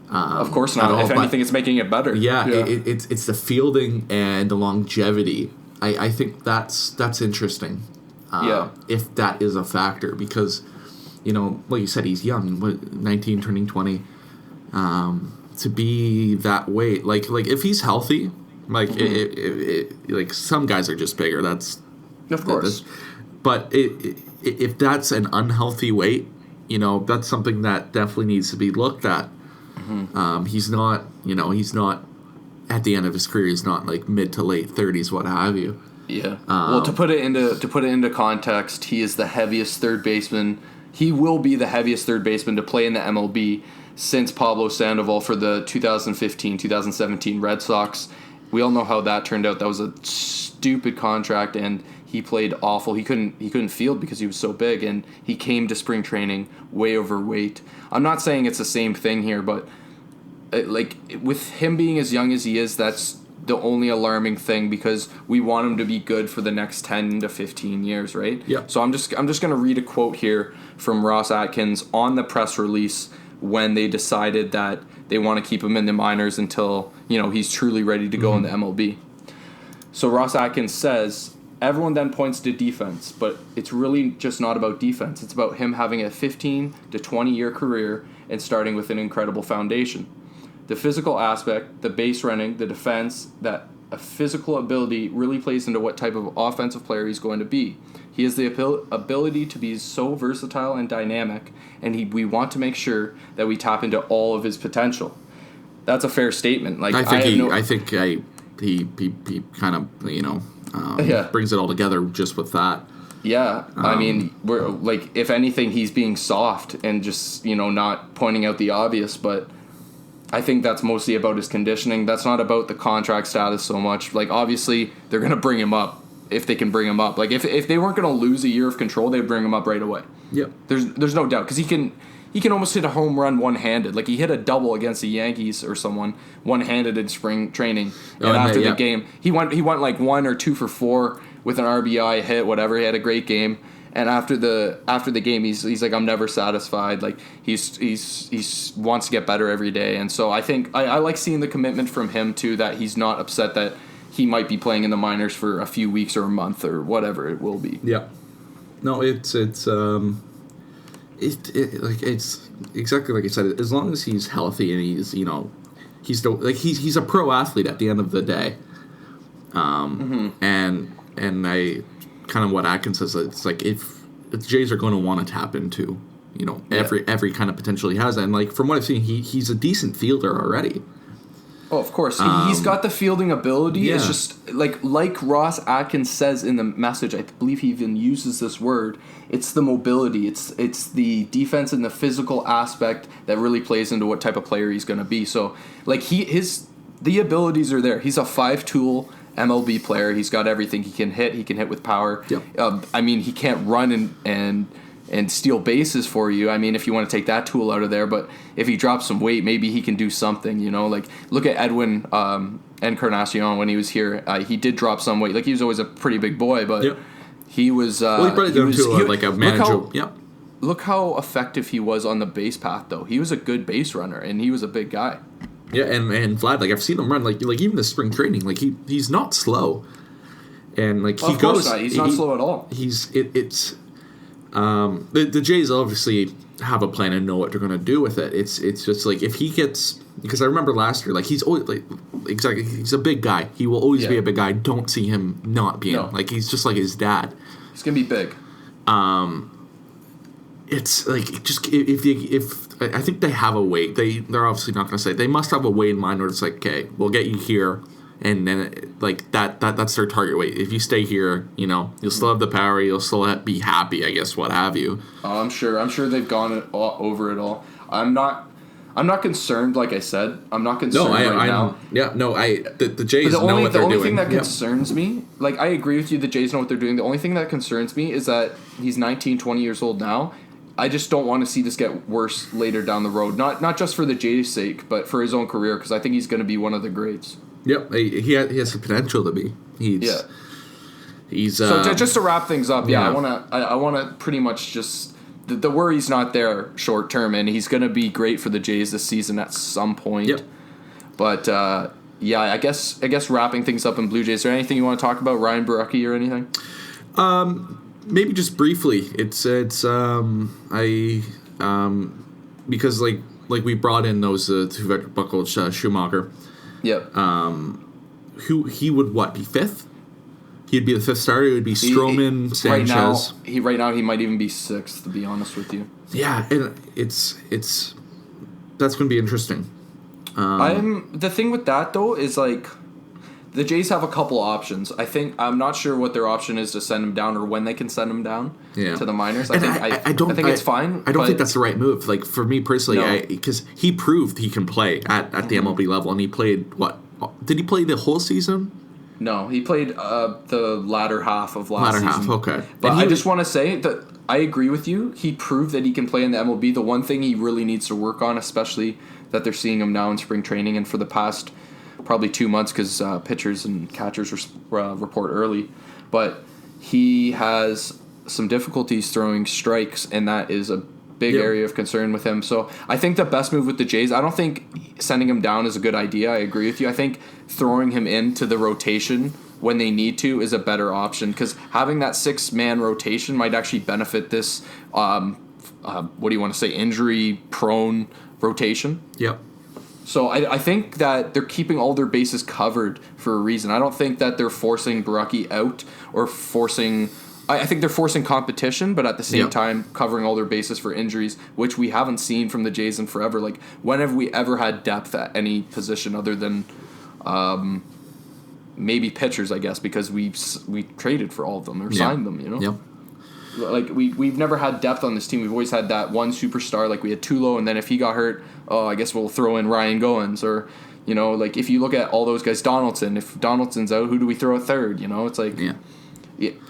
Of course not. If anything, it's making it better.
Yeah. It's the fielding and the longevity. I think that's interesting. If that is a factor, because like you said, he's young, 19 turning 20. To be that weight, like if he's healthy, like like some guys are just bigger. That's
of course.
But if that's an unhealthy weight, that's something that definitely needs to be looked at. He's not at the end of his career. He's not like mid to late 30s, what have you.
Yeah. Well, to put it into context, he is the heaviest third baseman. He will be the heaviest third baseman to play in the MLB since Pablo Sandoval for the 2015-2017 Red Sox. We all know how that turned out. That was a stupid contract, and he played awful. He couldn't field because he was so big, and he came to spring training way overweight. I'm not saying it's the same thing here, but with him being as young as he is, that's the only alarming thing, because we want him to be good for the next 10 to 15 years, right?
Yeah.
So I'm just going to read a quote here from Ross Atkins on the press release when they decided that they want to keep him in the minors until, he's truly ready to go in the MLB. So Ross Atkins says, everyone then points to defense, but it's really just not about defense. It's about him having a 15 to 20 year career and starting with an incredible foundation. The physical aspect, the base running, the defense, that a physical ability really plays into what type of offensive player he's going to be. He has the ability to be so versatile and dynamic, and we want to make sure that we tap into all of his potential. That's a fair statement. Like,
he kind of brings it all together just with that.
Yeah, I mean, we're like, if anything, he's being soft and just, not pointing out the obvious, but I think that's mostly about his conditioning. That's not about the contract status so much. Like, obviously, they're going to bring him up if they can bring him up. Like, if they weren't going to lose a year of control, they'd bring him up right away.
Yep.
There's no doubt, because he can almost hit a home run one-handed. Like, he hit a double against the Yankees or someone one-handed in spring training. And after the game, he went like 1 or 2 for 4 with an RBI hit, whatever. He had a great game. And after the game, he's like, I'm never satisfied. Like, he's wants to get better every day. And so I think I like seeing the commitment from him too, that he's not upset that he might be playing in the minors for a few weeks or a month or whatever it will be.
Yeah. No, it's exactly like I said. As long as he's healthy and he's a pro athlete at the end of the day. And I kind of what Atkins says, it's like if the Jays are going to want to tap into, every kind of potential he has, and like from what I've seen, he's a decent fielder already.
Oh, of course. He's got the fielding ability. Yeah. It's just like Ross Atkins says in the message, I believe he even uses this word, it's the mobility. It's the defense and the physical aspect that really plays into what type of player he's going to be. So, like, the abilities are there. He's a 5-tool MLB player. He's got everything. He can hit with power. Yep. I mean, he can't run and steal bases for you. I mean, if you want to take that tool out of there, but if he drops some weight, maybe he can do something, Like, look at Edwin Encarnacion when he was here. He did drop some weight. Like, he was always a pretty big boy, but he was...
well, he probably done to like a manager.
Look how effective he was on the base path, though. He was a good base runner, and he was a big guy.
Yeah, and Vlad, like, I've seen him run, like even the spring training, like, he's not slow. And, like, he goes...
Not. He's not slow at all.
The Jays obviously have a plan and know what they're going to do with it. It's just like if he gets, because I remember last year, like, he's always like, exactly, he's a big guy. He will always be a big guy. Don't see him not being like, he's just like his dad.
He's gonna be big.
It's like, just if I think they have a way. They're obviously not going to say, they must have a way in mind where it's like, okay, we'll get you here. And then, like, that's their target weight. If you stay here, you'll still have the power. You'll still be happy, I guess, what have you.
Oh, I'm sure they've gone over it all. I'm not concerned. Like I said, I'm not concerned now.
Yeah, no. The Jays know what they're doing.
The only thing that concerns me, like, I agree with you. The Jays know what they're doing. The only thing that concerns me is that he's 19, 20 years old now. I just don't want to see this get worse later down the road. Not just for the Jays' sake, but for his own career, because I think he's going to be one of the greats.
Yep, he has the potential to be. He's
so just to wrap things up. I want to pretty much just the worry's not there short term, and he's going to be great for the Jays this season at some point. Yep. But I guess wrapping things up in Blue Jays. Is there anything you want to talk about, Ryan Borucki, or anything?
Maybe just briefly. It's because like we brought in those two buckled Schumacher.
Yep.
Who he would be fifth? He'd be the fifth starter. It would be Stroman, Sanchez.
Right now he might even be sixth, to be honest with you.
Yeah, and it's that's going to be interesting.
The thing with that though is, like, the Jays have a couple options. I'm not sure what their option is to send him down or when they can send him down to the minors. I think it's fine.
I don't think that's the right move. Like, for me personally, because he proved he can play at the MLB level, and he played did he play the whole season?
No, he played the latter half of last season.
Latter half, okay.
But I just want to say that I agree with you. He proved that he can play in the MLB. The one thing he really needs to work on, especially that they're seeing him now in spring training and for the past probably 2 months, because pitchers and catchers report early, but he has some difficulties throwing strikes, and that is a big area of concern with him. So I think the best move with the Jays, I don't think sending him down is a good idea. I agree with you. I think throwing him into the rotation when they need to is a better option, because having that 6-man rotation might actually benefit this, what do you want to say, injury-prone rotation.
Yep.
So I think that they're keeping all their bases covered for a reason. I don't think that they're forcing Borucki out or forcing... I think they're forcing competition, but at the same time covering all their bases for injuries, which we haven't seen from the Jays in forever. Like, when have we ever had depth at any position other than maybe pitchers, I guess, because we traded for all of them or signed them, you know?
Yep.
Like, we've never had depth on this team. We've always had that one superstar. Like, we had Tulo, and then if he got hurt, I guess we'll throw in Ryan Goins. Or, you know, like, if you look at all those guys, Donaldson, if Donaldson's out, who do we throw at third? You know, it's like...
Yeah.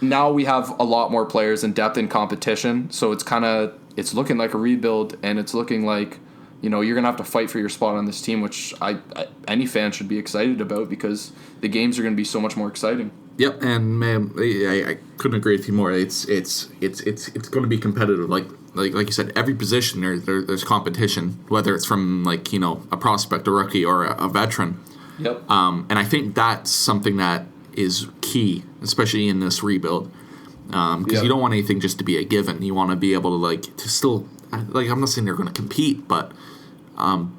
Now we have a lot more players and depth in competition, so it's looking like a rebuild, and it's looking like, you know, you're going to have to fight for your spot on this team, which any fan should be excited about because the games are going to be so much more exciting.
Yep, and man, I couldn't agree with you more. It's going to be competitive. Like you said, every position there's competition, whether it's from, like, you know, a prospect, a rookie, or a veteran.
Yep.
And I think that's something that is key, especially in this rebuild, because you don't want anything just to be a given. You want to be able to, like, to still, like, I'm not saying they're going to compete, but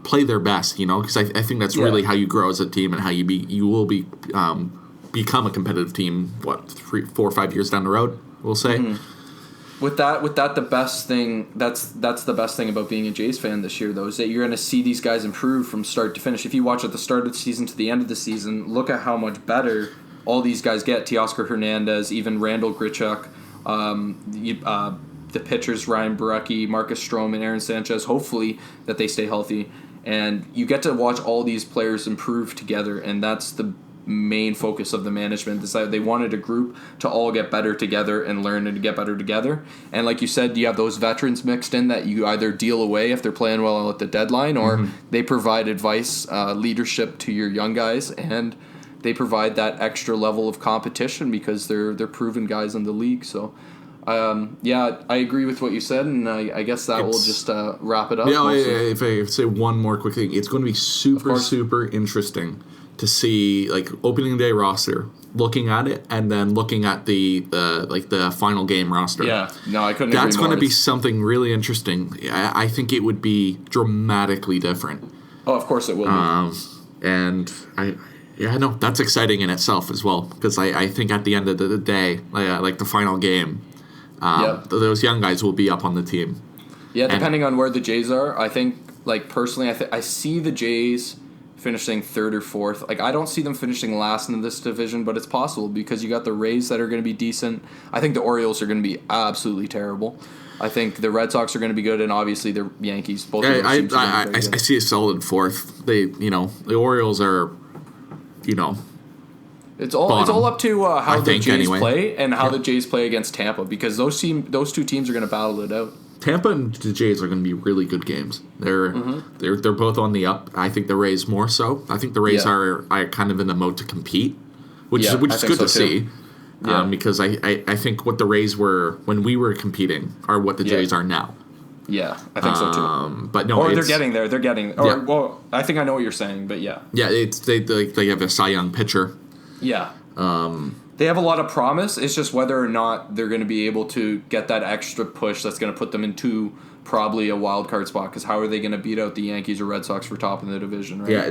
play their best, you know, because I think that's really how you grow as a team and how you will become a competitive team. 3, 4, or 5 years down the road, we'll say.
Mm-hmm. With that, the best thing that's the best thing about being a Jays fan this year, though, is that you're going to see these guys improve from start to finish. If you watch at the start of the season to the end of the season, look at how much better all these guys get. Teoscar Hernandez, even Randall Grichuk, the pitchers Ryan Barecki, Marcus Stroman, Aaron Sanchez. Hopefully that they stay healthy, and you get to watch all these players improve together, and that's the main focus of the management. Is that they wanted a group to all get better together and learn and to get better together. And like you said, you have those veterans mixed in that you either deal away if they're playing well at the deadline, or they provide advice, leadership to your young guys, and they provide that extra level of competition because they're proven guys in the league. So, I agree with what you said, and I guess that will just wrap it up.
Yeah, if I say one more quick thing, it's going to be super interesting to see, like, opening day roster, looking at it, and then looking at the final game roster.
Yeah, no, I couldn't.
That's going to be something really interesting. I think it would be dramatically different.
Oh, of course it will be.
And that's exciting in itself as well, because I think at the end of the day, like the final game, those young guys will be up on the team. Yeah,
depending on where the Jays are. I think, like, personally, I see the Jays finishing third or fourth. Like, I don't see them finishing last in this division, but it's possible because you got the Rays that are going to be decent. I think the Orioles are going to be absolutely terrible. I think the Red Sox are going to be good, and obviously the Yankees. Both.
I see a solid fourth. The Orioles are,
it's all up to how the Jays play and how the Jays play against Tampa, because those two teams are going to battle it out.
Tampa and the Jays are going to be really good games. They're both on the up. I think the Rays more so. I think the Rays are kind of in the mode to compete, which is good to see. Yeah. Because I think what the Rays were when we were competing are what the Jays are now.
Yeah, I think so too.
But no,
they're getting there. They're getting. Well, I think I know what you're saying, but yeah.
Yeah, they have a Cy Young pitcher.
Yeah. They have a lot of promise. It's just whether or not they're going to be able to get that extra push that's going to put them into probably a wild card spot. Because how are they going to beat out the Yankees or Red Sox for top in the division? Right?
Yeah,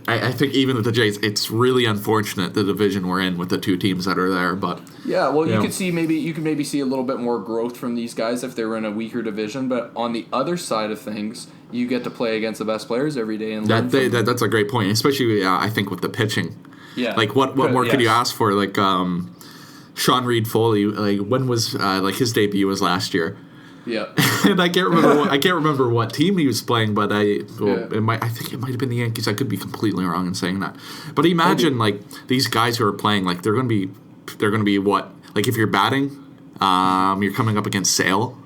I think even with the Jays, it's really unfortunate the division we're in with the two teams that are there. But
yeah, well, you could maybe see a little bit more growth from these guys if they were in a weaker division. But on the other side of things, you get to play against the best players every day, and
that's a great point, especially I think with the pitching.
Yeah.
Like what more could you ask for? Like Sean Reed Foley, like when was his debut was last year.
Yeah.
And I can't remember what team he was playing, but I think it might have been the Yankees. I could be completely wrong in saying that. But imagine like these guys who are playing, like they're going to be what? Like if you're batting, you're coming up against Sale.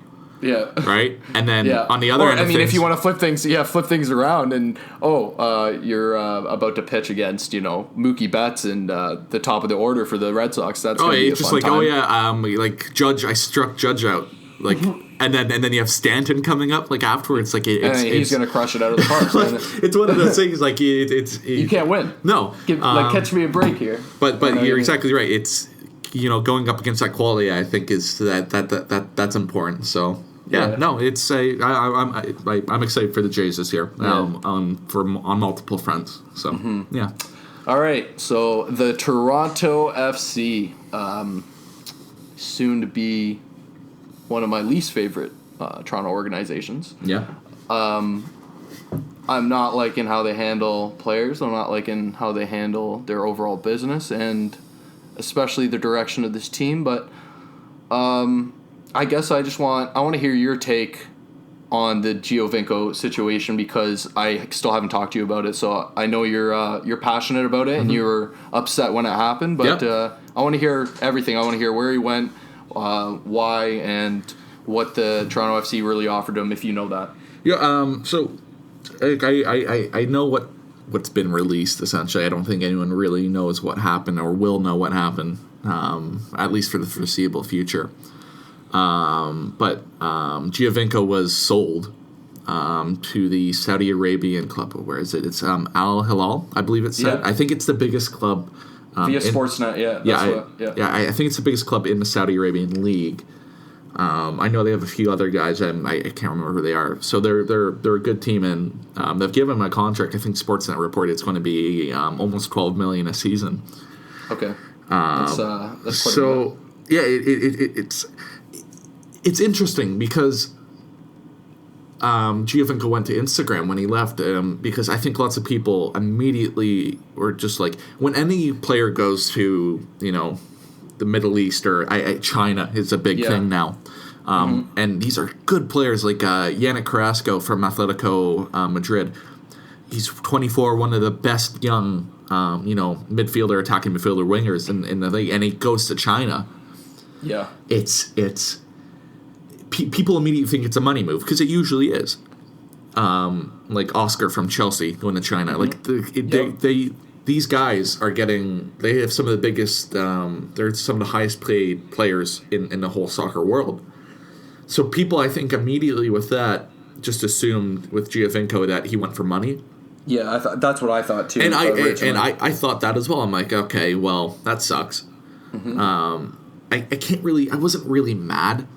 Yeah.
Right? And then on the other end of things,
if you want to flip things around and you're about to pitch against, Mookie Betts and the top of the order for the Red Sox. That's going to be a fun time.
Like Judge, I struck Judge out. Like and then you have Stanton coming up like afterwards. Like
he's going to crush it out of the park.
Like, it's one of those things like
you can't win.
No.
Catch me a break here.
But you're exactly right. It's going up against that quality, I think is that's important. So it's I'm excited for the Jays this year on multiple fronts. So yeah.
All right, so the Toronto FC, soon to be one of my least favorite Toronto organizations.
Yeah.
I'm not liking how they handle players. I'm not liking how they handle their overall business and especially the direction of this team. But I guess I want to hear your take on the Giovinco situation because I still haven't talked to you about it. So I know you're passionate about it and you were upset when it happened. But I want to hear everything. I want to hear where he went, why, and what the Toronto FC really offered him, if you know that.
Yeah. So I know what's been released. Essentially, I don't think anyone really knows what happened or will know what happened. At least for the foreseeable future. But Giovinco was sold to the Saudi Arabian club. Where is it? It's Al Hilal, I believe it's said. I think it's the biggest club.
Via Sportsnet,
I think it's the biggest club in the Saudi Arabian league. I know they have a few other guys, and I can't remember who they are. So they're a good team, and they've given him a contract. I think Sportsnet reported it's going to be almost $12 million a season.
Okay, that's quite
so. Yeah, it's interesting because Giovinco went to Instagram when he left because I think lots of people immediately were just like, when any player goes to, the Middle East or China is a big thing now. And these are good players like Yannick Carrasco from Atletico Madrid. He's 24, one of the best young, midfielder, attacking midfielder wingers in the league, and he goes to China.
Yeah.
It's people immediately think it's a money move because it usually is. Like Oscar from Chelsea going to China. Like these guys are they have some of the biggest, they're some of the highest paid players in the whole soccer world. So people, I think, immediately with that just assumed with Giovinco that he went for money.
Yeah, that's what I thought too.
And I thought that as well. I'm like, okay, well, that sucks. I wasn't really mad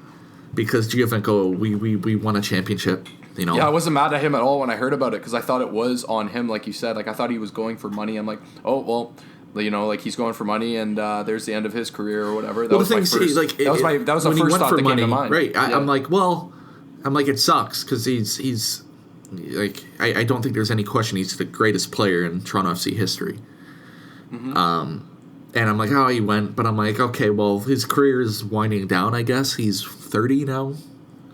because Giovinco, we won a championship,
Yeah, I wasn't mad at him at all when I heard about it because I thought it was on him, like you said. Like, I thought he was going for money. I'm like, oh, well, like he's going for money and there's the end of his career or whatever. That was my first thought that came to mind.
Right. I'm like, it sucks because he's like, I don't think there's any question he's the greatest player in Toronto FC history. And I'm like, oh, he went. But I'm like, okay, well, his career is winding down, I guess. He's 30 now.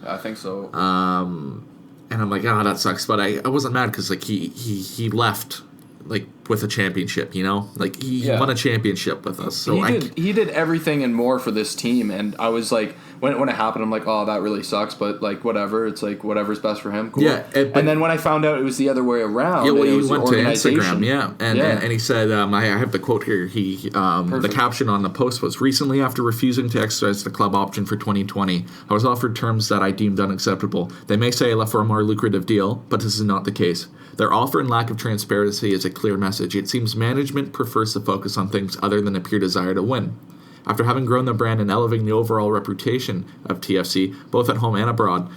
I think so.
And I'm like, oh, that sucks. But I wasn't mad because, like, he left, like, with a championship, Like, he won a championship with us. So
he did everything and more for this team. And I was like, when it happened, I'm like, oh, that really sucks. But, like, whatever. It's like, whatever's best for him. Cool.
Yeah.
And then when I found out it was the other way around.
Yeah, well, he went to Instagram, And he said, I have the quote here. The caption on the post was, recently after refusing to exercise the club option for 2020, I was offered terms that I deemed unacceptable. They may say I left for a more lucrative deal, but this is not the case. Their offer and lack of transparency is a clear message. It seems management prefers to focus on things other than a pure desire to win. After having grown the brand and elevating the overall reputation of TFC, both at home and abroad,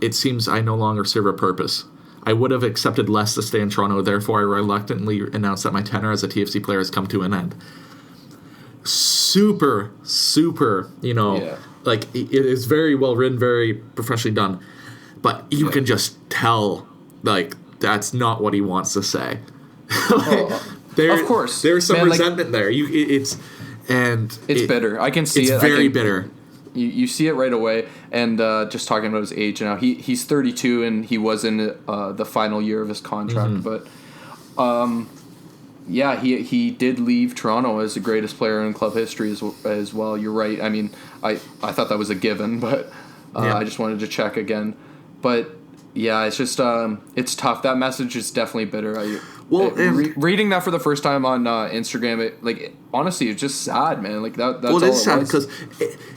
it seems I no longer serve a purpose. I would have accepted less to stay in Toronto, therefore I reluctantly announced that my tenure as a TFC player has come to an end. Super, like, it is very well written, very professionally done, but you can just tell, like, that's not what he wants to say.
Of course.
There's some resentment there. It's
bitter. I can see it.
It's very bitter.
You see it right away. And just talking about his age now, he's 32 and he was in the final year of his contract. But he did leave Toronto as the greatest player in club history as well. You're right. I mean, I thought that was a given, but I just wanted to check again. But yeah, it's just it's tough. That message is definitely bitter. Reading that for the first time on Instagram, honestly, it's just sad, man. Like that's all it is sad
because,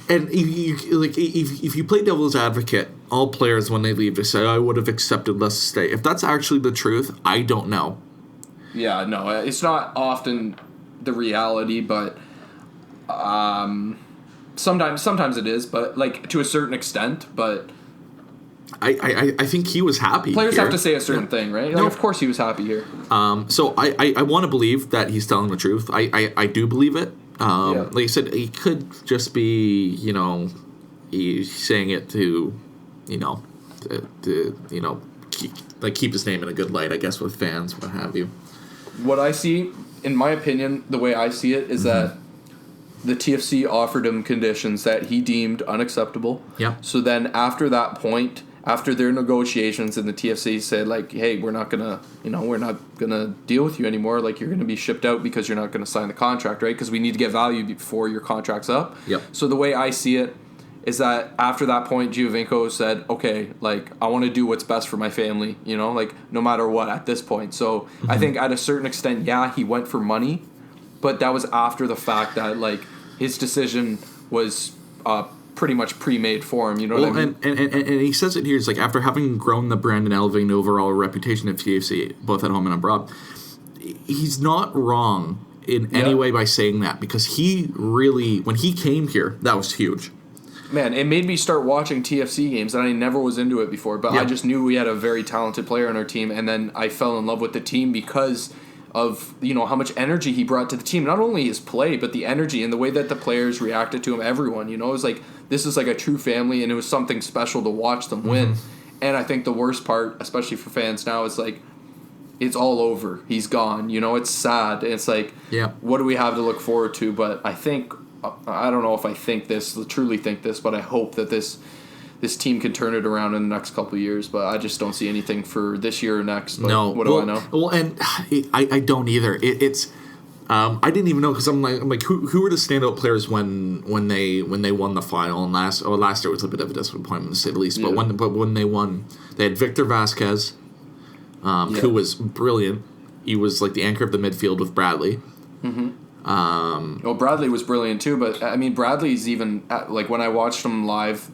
if you play devil's advocate, all players when they leave they say I would have accepted less to stay. If that's actually the truth, I don't know.
Yeah, no, it's not often the reality, but sometimes it is, but like to a certain extent, but.
I think he was happy.
Players
here.
have to say a certain thing, right? Like, of course he was happy here.
So I want to believe that he's telling the truth. I do believe it. Like I said, he could just be, he's saying it to, to keep his name in a good light, I guess, with fans, what have you.
What I see, in my opinion, the way I see it is that the TFC offered him conditions that he deemed unacceptable.
Yeah.
So then after that point, after their negotiations, and the TFC said, like, hey, we're not gonna deal with you anymore. Like, you're gonna be shipped out because you're not gonna sign the contract, right? Because we need to get value before your contract's up.
Yep.
So the way I see it is that after that point, Giovinco said, okay, like, I want to do what's best for my family, like, no matter what at this point. So I think at a certain extent, yeah, he went for money, but that was after the fact that, like, his decision was pretty much pre-made for him, what I mean?
And he says it here, it's like, after having grown the brand and elevating the overall reputation of TFC, both at home and abroad, he's not wrong in any way by saying that, because he really, when he came here, that was huge.
Man, it made me start watching TFC games, and I never was into it before, but I just knew we had a very talented player on our team, and then I fell in love with the team because of, how much energy he brought to the team. Not only his play, but the energy and the way that the players reacted to him, everyone, it was like, this is like a true family, and it was something special to watch them win. And I think the worst part, especially for fans now, is like, it's all over. He's gone, it's sad. It's like, what do we have to look forward to? But I think, I don't know if I truly think this, but I hope that this team can turn it around in the next couple of years. But I just don't see anything for this year or next. But
no,
what do I know?
Well, and I don't either. It's I didn't even know, because I'm like who were the standout players when they won the final, and last year was a bit of a disappointment to say the least. But when they won, they had Victor Vasquez, who was brilliant. He was like the anchor of the midfield with Bradley.
Well, Bradley was brilliant too, but I mean, Bradley's even like, when I watched him live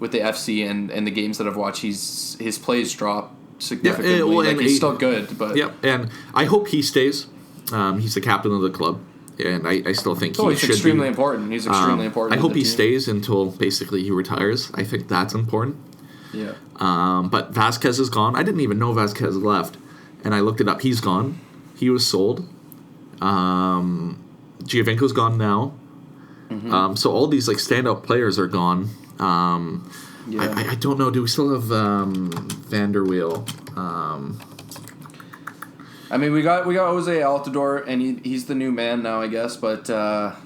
with the FC and the games that I've watched, his plays drop significantly. He's still good, but
and I hope he stays. He's the captain of the club, and I still think
he's extremely important. He's extremely important.
I hope he stays until basically he retires. I think that's important.
Yeah.
But Vasquez is gone. I didn't even know Vasquez left, and I looked it up. He's gone. He was sold. Giovinco's gone now. So all these like standout players are gone. I don't know. Do we still have Van der Weel?
I mean, we got Jose Altidore, and he's the new man now, I guess. But I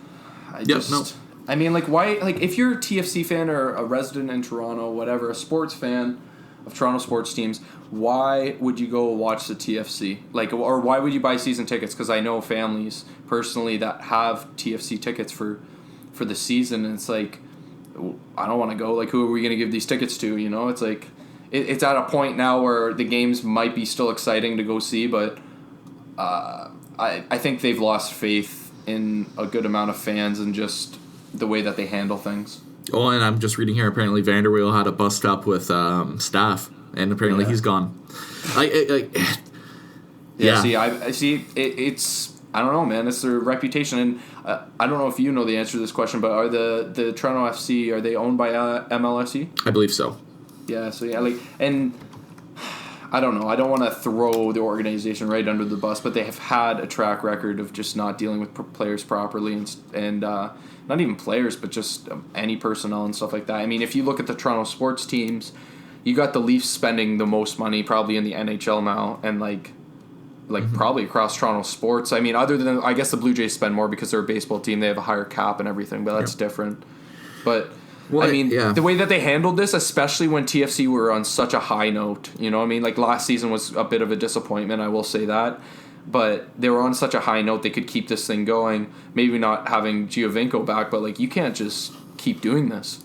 mean, like, why? Like, if you're a TFC fan or a resident in Toronto, whatever, a sports fan of Toronto sports teams, why would you go watch the TFC? Like, or why would you buy season tickets? Because I know families personally that have TFC tickets for the season, and it's like, I don't want to go. Like, who are we going to give these tickets to? It's like, it's at a point now where the games might be still exciting to go see, but I think they've lost faith in a good amount of fans and just the way that they handle things.
Oh, and I'm just reading here, apparently Van der Weel had a bust up with staff, and apparently he's gone.
It's I don't know, man. It's their reputation, and I don't know if you know the answer to this question, but are the Toronto FC, are they owned by MLSE?
I believe so.
Yeah, so and I don't know. I don't want to throw the organization right under the bus, but they have had a track record of just not dealing with players properly, and not even players, but just any personnel and stuff like that. I mean, if you look at the Toronto sports teams, you got the Leafs spending the most money probably in the NHL now, and probably across Toronto sports. I mean, other than, I guess the Blue Jays spend more because they're a baseball team. They have a higher cap and everything, but that's different. But the way that they handled this, especially when TFC were on such a high note, like last season was a bit of a disappointment, I will say that. But they were on such a high note, they could keep this thing going. Maybe not having Giovinco back, but you can't just keep doing this.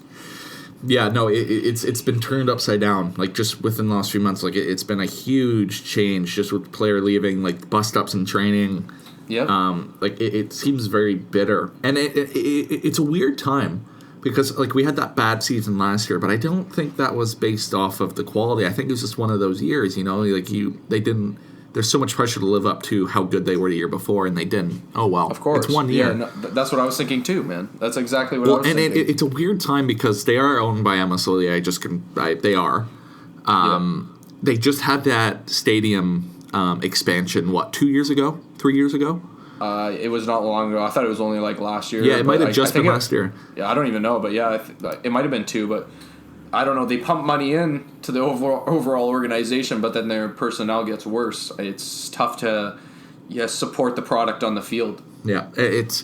Yeah, no, it's been turned upside down. Like, just within the last few months, it's been a huge change just with player leaving, bust ups in training.
Yeah.
It seems very bitter, and it's a weird time because we had that bad season last year, but I don't think that was based off of the quality. I think it was just one of those years, they didn't. There's so much pressure to live up to how good they were the year before, and they didn't. Oh, well.
Of course.
It's 1 year.
Yeah, no, that's what I was thinking too, man. That's exactly what I was thinking.
And it's a weird time because they are owned by MSLE. They are. They just had that stadium expansion, 2 years ago? 3 years ago?
It was not long ago. I thought it was only last year.
Yeah, it might have just been last year.
Yeah, I don't even know, but yeah, it might have been 2, but I don't know, they pump money in to the overall organization, but then their personnel gets worse. It's tough to support the product on the field.
Yeah, it's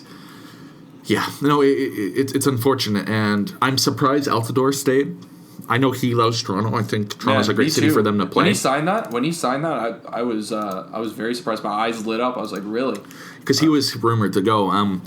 unfortunate, and I'm surprised Altidore stayed. I know he loves Toronto. I think Toronto's a great city for them to play.
When he signed that, I was very surprised. My eyes lit up. I was like, really?
Because he was rumored to go. And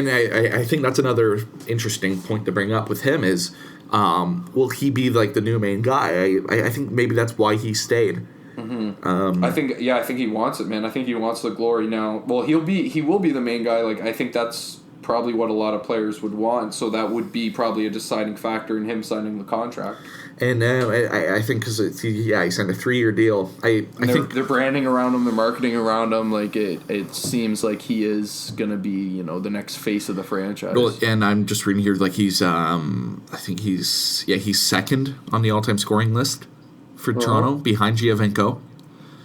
I think that's another interesting point to bring up with him is, will he be like the new main guy? I think maybe that's why he stayed.
Mm-hmm. I think he wants it, man. I think he wants the glory now. Well, he will be the main guy. Like, I think that's probably what a lot of players would want. So that would be probably a deciding factor in him signing the contract.
And I think because he signed a 3-year deal. I think
they're branding around him, they're marketing around him. Like it seems like he is gonna be the next face of the franchise.
Well, and I'm just reading here like he's I think he's second on the all-time scoring list for Toronto behind Giovinco.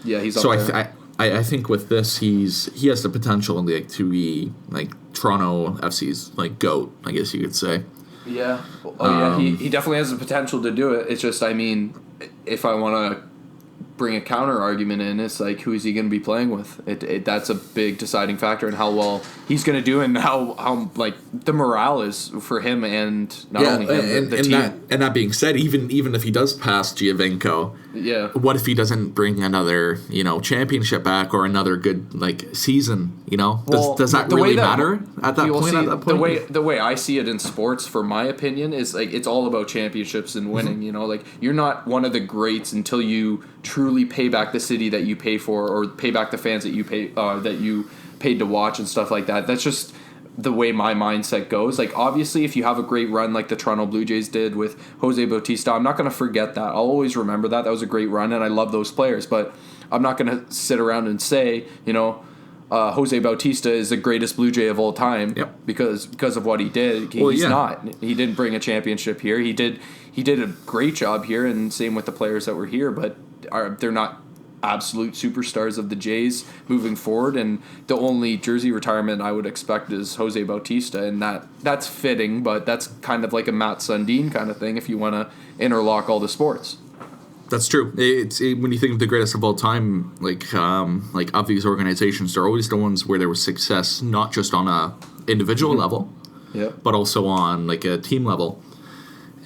Yeah, he's
so I think with this he has the potential to be like Toronto FC's like GOAT, I guess you could say.
Yeah. He definitely has the potential to do it. It's just, I mean, if I want to bring a counter argument in, it's like, who is he going to be playing with? That's a big deciding factor in how well he's going to do and how like the morale is for him and not only him, the team.
That being said, even if he does pass Giovinco, what if he doesn't bring another championship back or another good like season? Does that really matter at that point?
The way I see it in sports, for my opinion, is like it's all about championships and winning. Mm-hmm. Like you're not one of the greats until you truly pay back the city that you pay for, or pay back the fans that you paid to watch and stuff like that. That's just the way my mindset goes. Like obviously, if you have a great run like the Toronto Blue Jays did with Jose Bautista, I'm not going to forget that. I'll always remember that. That was a great run, and I love those players. But I'm not going to sit around and say, Jose Bautista is the greatest Blue Jay of all time because of what he did. He's not. He didn't bring a championship here. He did a great job here, and same with the players that were here, but they're not absolute superstars of the Jays moving forward, and the only jersey retirement I would expect is Jose Bautista, and that's fitting, but that's kind of like a Matt Sundin kind of thing if you want to interlock all the sports.
That's true. When you think of the greatest of all time, like of these organizations, they're always the ones where there was success, not just on a individual level, but also on like a team level.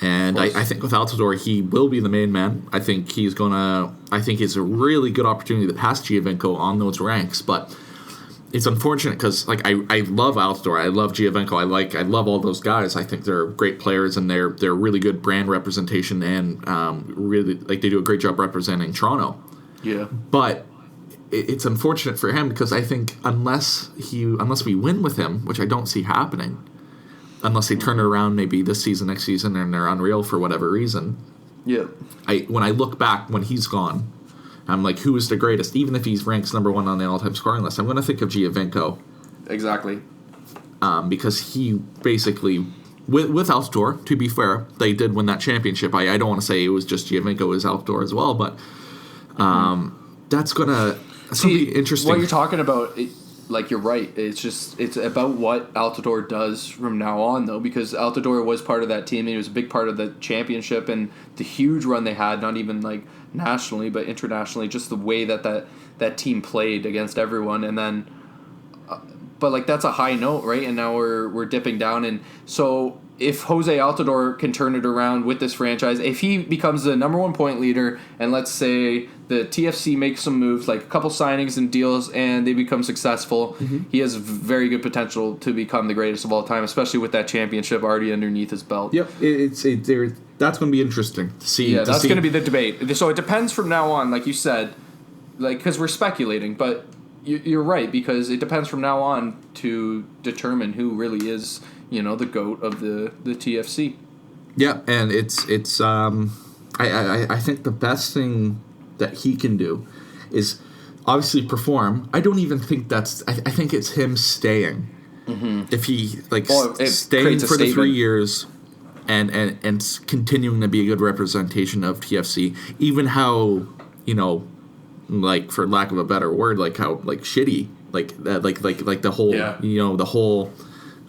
And I think with Altidore, he will be the main man. I think it's a really good opportunity to pass Giovinco on those ranks, but it's unfortunate because like I love Altidore, I love Giovinco, I love all those guys. I think they're great players and they're really good brand representation and really like they do a great job representing Toronto.
Yeah.
But it's unfortunate for him because I think unless we win with him, which I don't see happening, unless they turn it around maybe this season, next season, and they're unreal for whatever reason.
Yeah.
When I look back when he's gone, I'm like, who is the greatest? Even if he's ranks number one on the all-time scoring list, I'm going to think of Giovinco.
Exactly.
Because he basically, with Altidore, to be fair, they did win that championship. I don't want to say it was just Giovinco, it was Altidore as well, but that's going to be interesting.
What you're talking about, like you're right. It's about what Altidore does from now on, though, because Altidore was part of that team. And he was a big part of the championship and the huge run they had, not even like nationally, but internationally. Just the way that team played against everyone, and then, but like that's a high note, right? And now we're dipping down, and so if Jose Altidore can turn it around with this franchise, if he becomes the number one point leader, and let's say the TFC makes some moves, like a couple signings and deals, and they become successful, he has very good potential to become the greatest of all time, especially with that championship already underneath his belt.
Yep, that's going to be interesting to see.
Yeah, that's going to be the debate. So it depends from now on, like you said, like because we're speculating, but you're right, because it depends from now on to determine who really is, the GOAT of the TFC.
Yeah, and it's I think the best thing that he can do is obviously perform. I don't even think I think it's him staying. Mm-hmm. If he staying for the 3 years and continuing to be a good representation of TFC, even how like for lack of a better word, like how like shitty like that like the whole the whole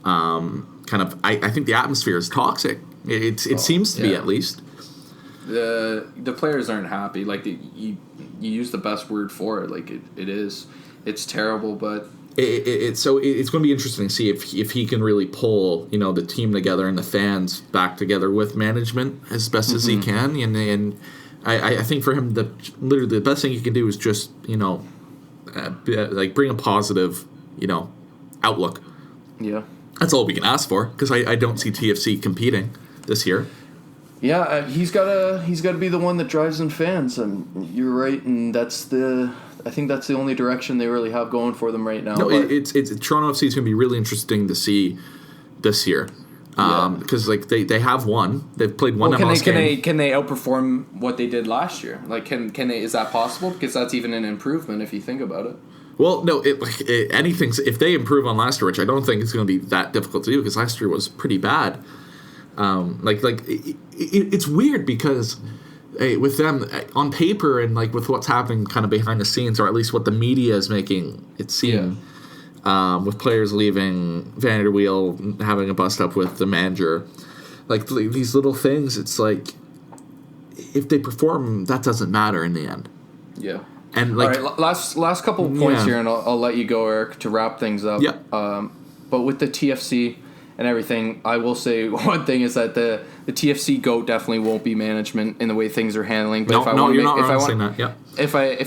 kind of I think the atmosphere is toxic. It seems to be, at least.
the players aren't happy. Like you use the best word for it. Like it's terrible, but.
It's going to be interesting to see if he can really pull the team together and the fans back together with management as best as he can, and I think for him literally the best thing he can do is just like bring a positive outlook.
Yeah,
that's all we can ask for because I don't see TFC competing this year.
Yeah, he's got to be the one that drives in fans, and you're right, and I think that's the only direction they really have going for them right now.
No, it's Toronto FC is going to be really interesting to see this year because they have won. They've played one MLS game.
Can they outperform what they did last year? Like can they? Is that possible? Because that's even an improvement if you think about it.
Well, no, anything if they improve on last year, which I don't think it's going to be that difficult to do because last year was pretty bad. It's weird because with them on paper and with what's happening kind of behind the scenes, or at least what the media is making it seem, with players leaving, Van der Weel having a bust up with the manager, these little things. It's like if they perform, that doesn't matter in the end.
Yeah.
And
all right, last couple of points here, and I'll let you go, Eric, to wrap things up.
Yeah.
But with the TFC. And everything, I will say one thing is that the TFC GOAT definitely won't be management in the way things are handling. But if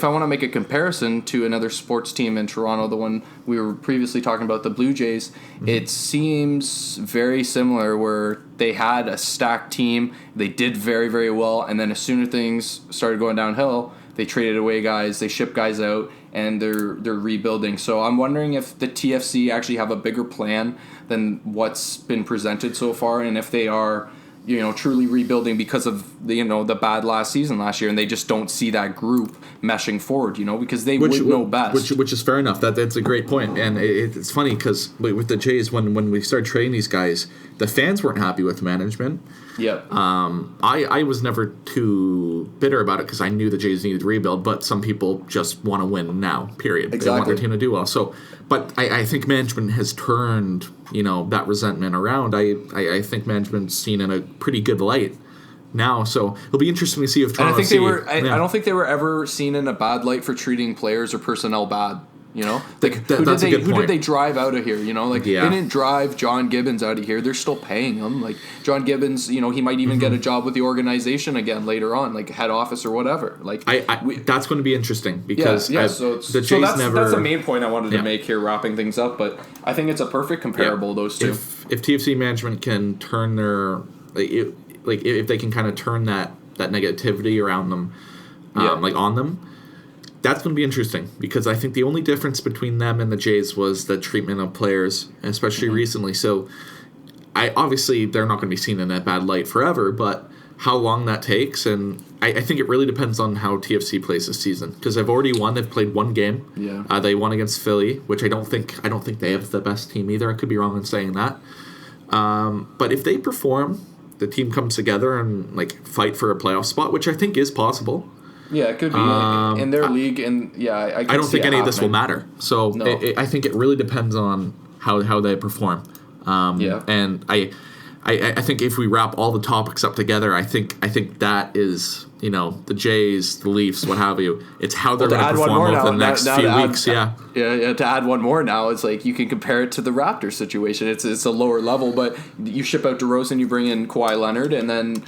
I want to make a comparison to another sports team in Toronto, the one we were previously talking about, the Blue Jays, it seems very similar where they had a stacked team, they did very, very well, and then as soon as things started going downhill, they traded away guys, they shipped guys out, and they're rebuilding. So I'm wondering if the TFC actually have a bigger plan than what's been presented so far, and if they are, truly rebuilding because of the bad last season last year, and they just don't see that group meshing forward, because they would know best.
Which is fair enough. That's a great point, and it's funny because with the Jays, when we started trading these guys, the fans weren't happy with management.
Yeah.
I was never too bitter about it because I knew the Jays needed to rebuild, but some people just want to win now, period.
Exactly.
They want their team to do well. So, but I think management has turned, that resentment around. I think management's seen in a pretty good light now. So it'll be interesting to see if Toronto
I don't think they were ever seen in a bad light for treating players or personnel bad. Who did they drive out of here? They didn't drive John Gibbons out of here. They're still paying him. Like John Gibbons, he might even get a job with the organization again later on, like head office or whatever. Like
that's going to be interesting because
that's the main point I wanted to make here, wrapping things up. But I think it's a perfect comparable those two.
If TFC management can turn their if they can kind of turn that negativity around them, on them. That's going to be interesting because I think the only difference between them and the Jays was the treatment of players, especially recently. So, obviously they're not going to be seen in that bad light forever, but how long that takes, and I think it really depends on how TFC plays this season because they've already won. They've played one game.
Yeah.
They won against Philly, which I don't think they have the best team either. I could be wrong in saying that. But if they perform, the team comes together and fight for a playoff spot, which I think is possible.
Yeah, it could be in their league, and I
don't think any of this will matter. So no. I think it really depends on how they perform. And I think if we wrap all the topics up together, I think that is the Jays, the Leafs, what have you. It's how they're going to perform over the next few weeks.
Yeah. To add one more now, it's like you can compare it to the Raptors situation. It's a lower level, but you ship out DeRozan, you bring in Kawhi Leonard, and then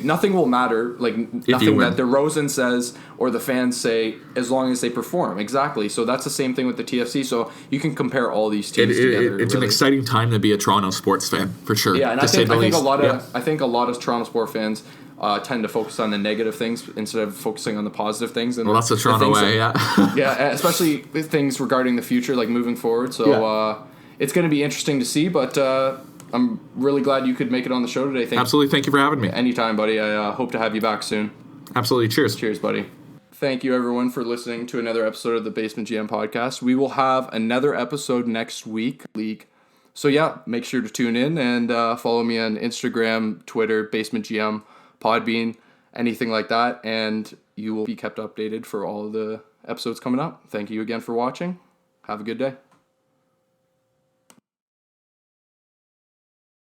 nothing will matter. Like nothing that DeRozan says or the fans say, as long as they perform. Exactly. So that's the same thing with the TFC. So you can compare all these teams together.
It's an exciting time to be a Toronto sports fan for sure.
Yeah, and I think a lot of Toronto sport fans tend to focus on the negative things instead of focusing on the positive things. And
that's the Toronto way,
yeah, especially with things regarding the future, like moving forward. So it's going to be interesting to see, but I'm really glad you could make it on the show today.
Absolutely. Thank you for having me.
Anytime, buddy. I hope to have you back soon.
Absolutely. Cheers.
Cheers, buddy. Thank you, everyone, for listening to another episode of the Basement GM podcast. We will have another episode next week. So, make sure to tune in and follow me on Instagram, Twitter, Basement GM, Podbean, anything like that, and you will be kept updated for all of the episodes coming up. Thank you again for watching. Have a good day.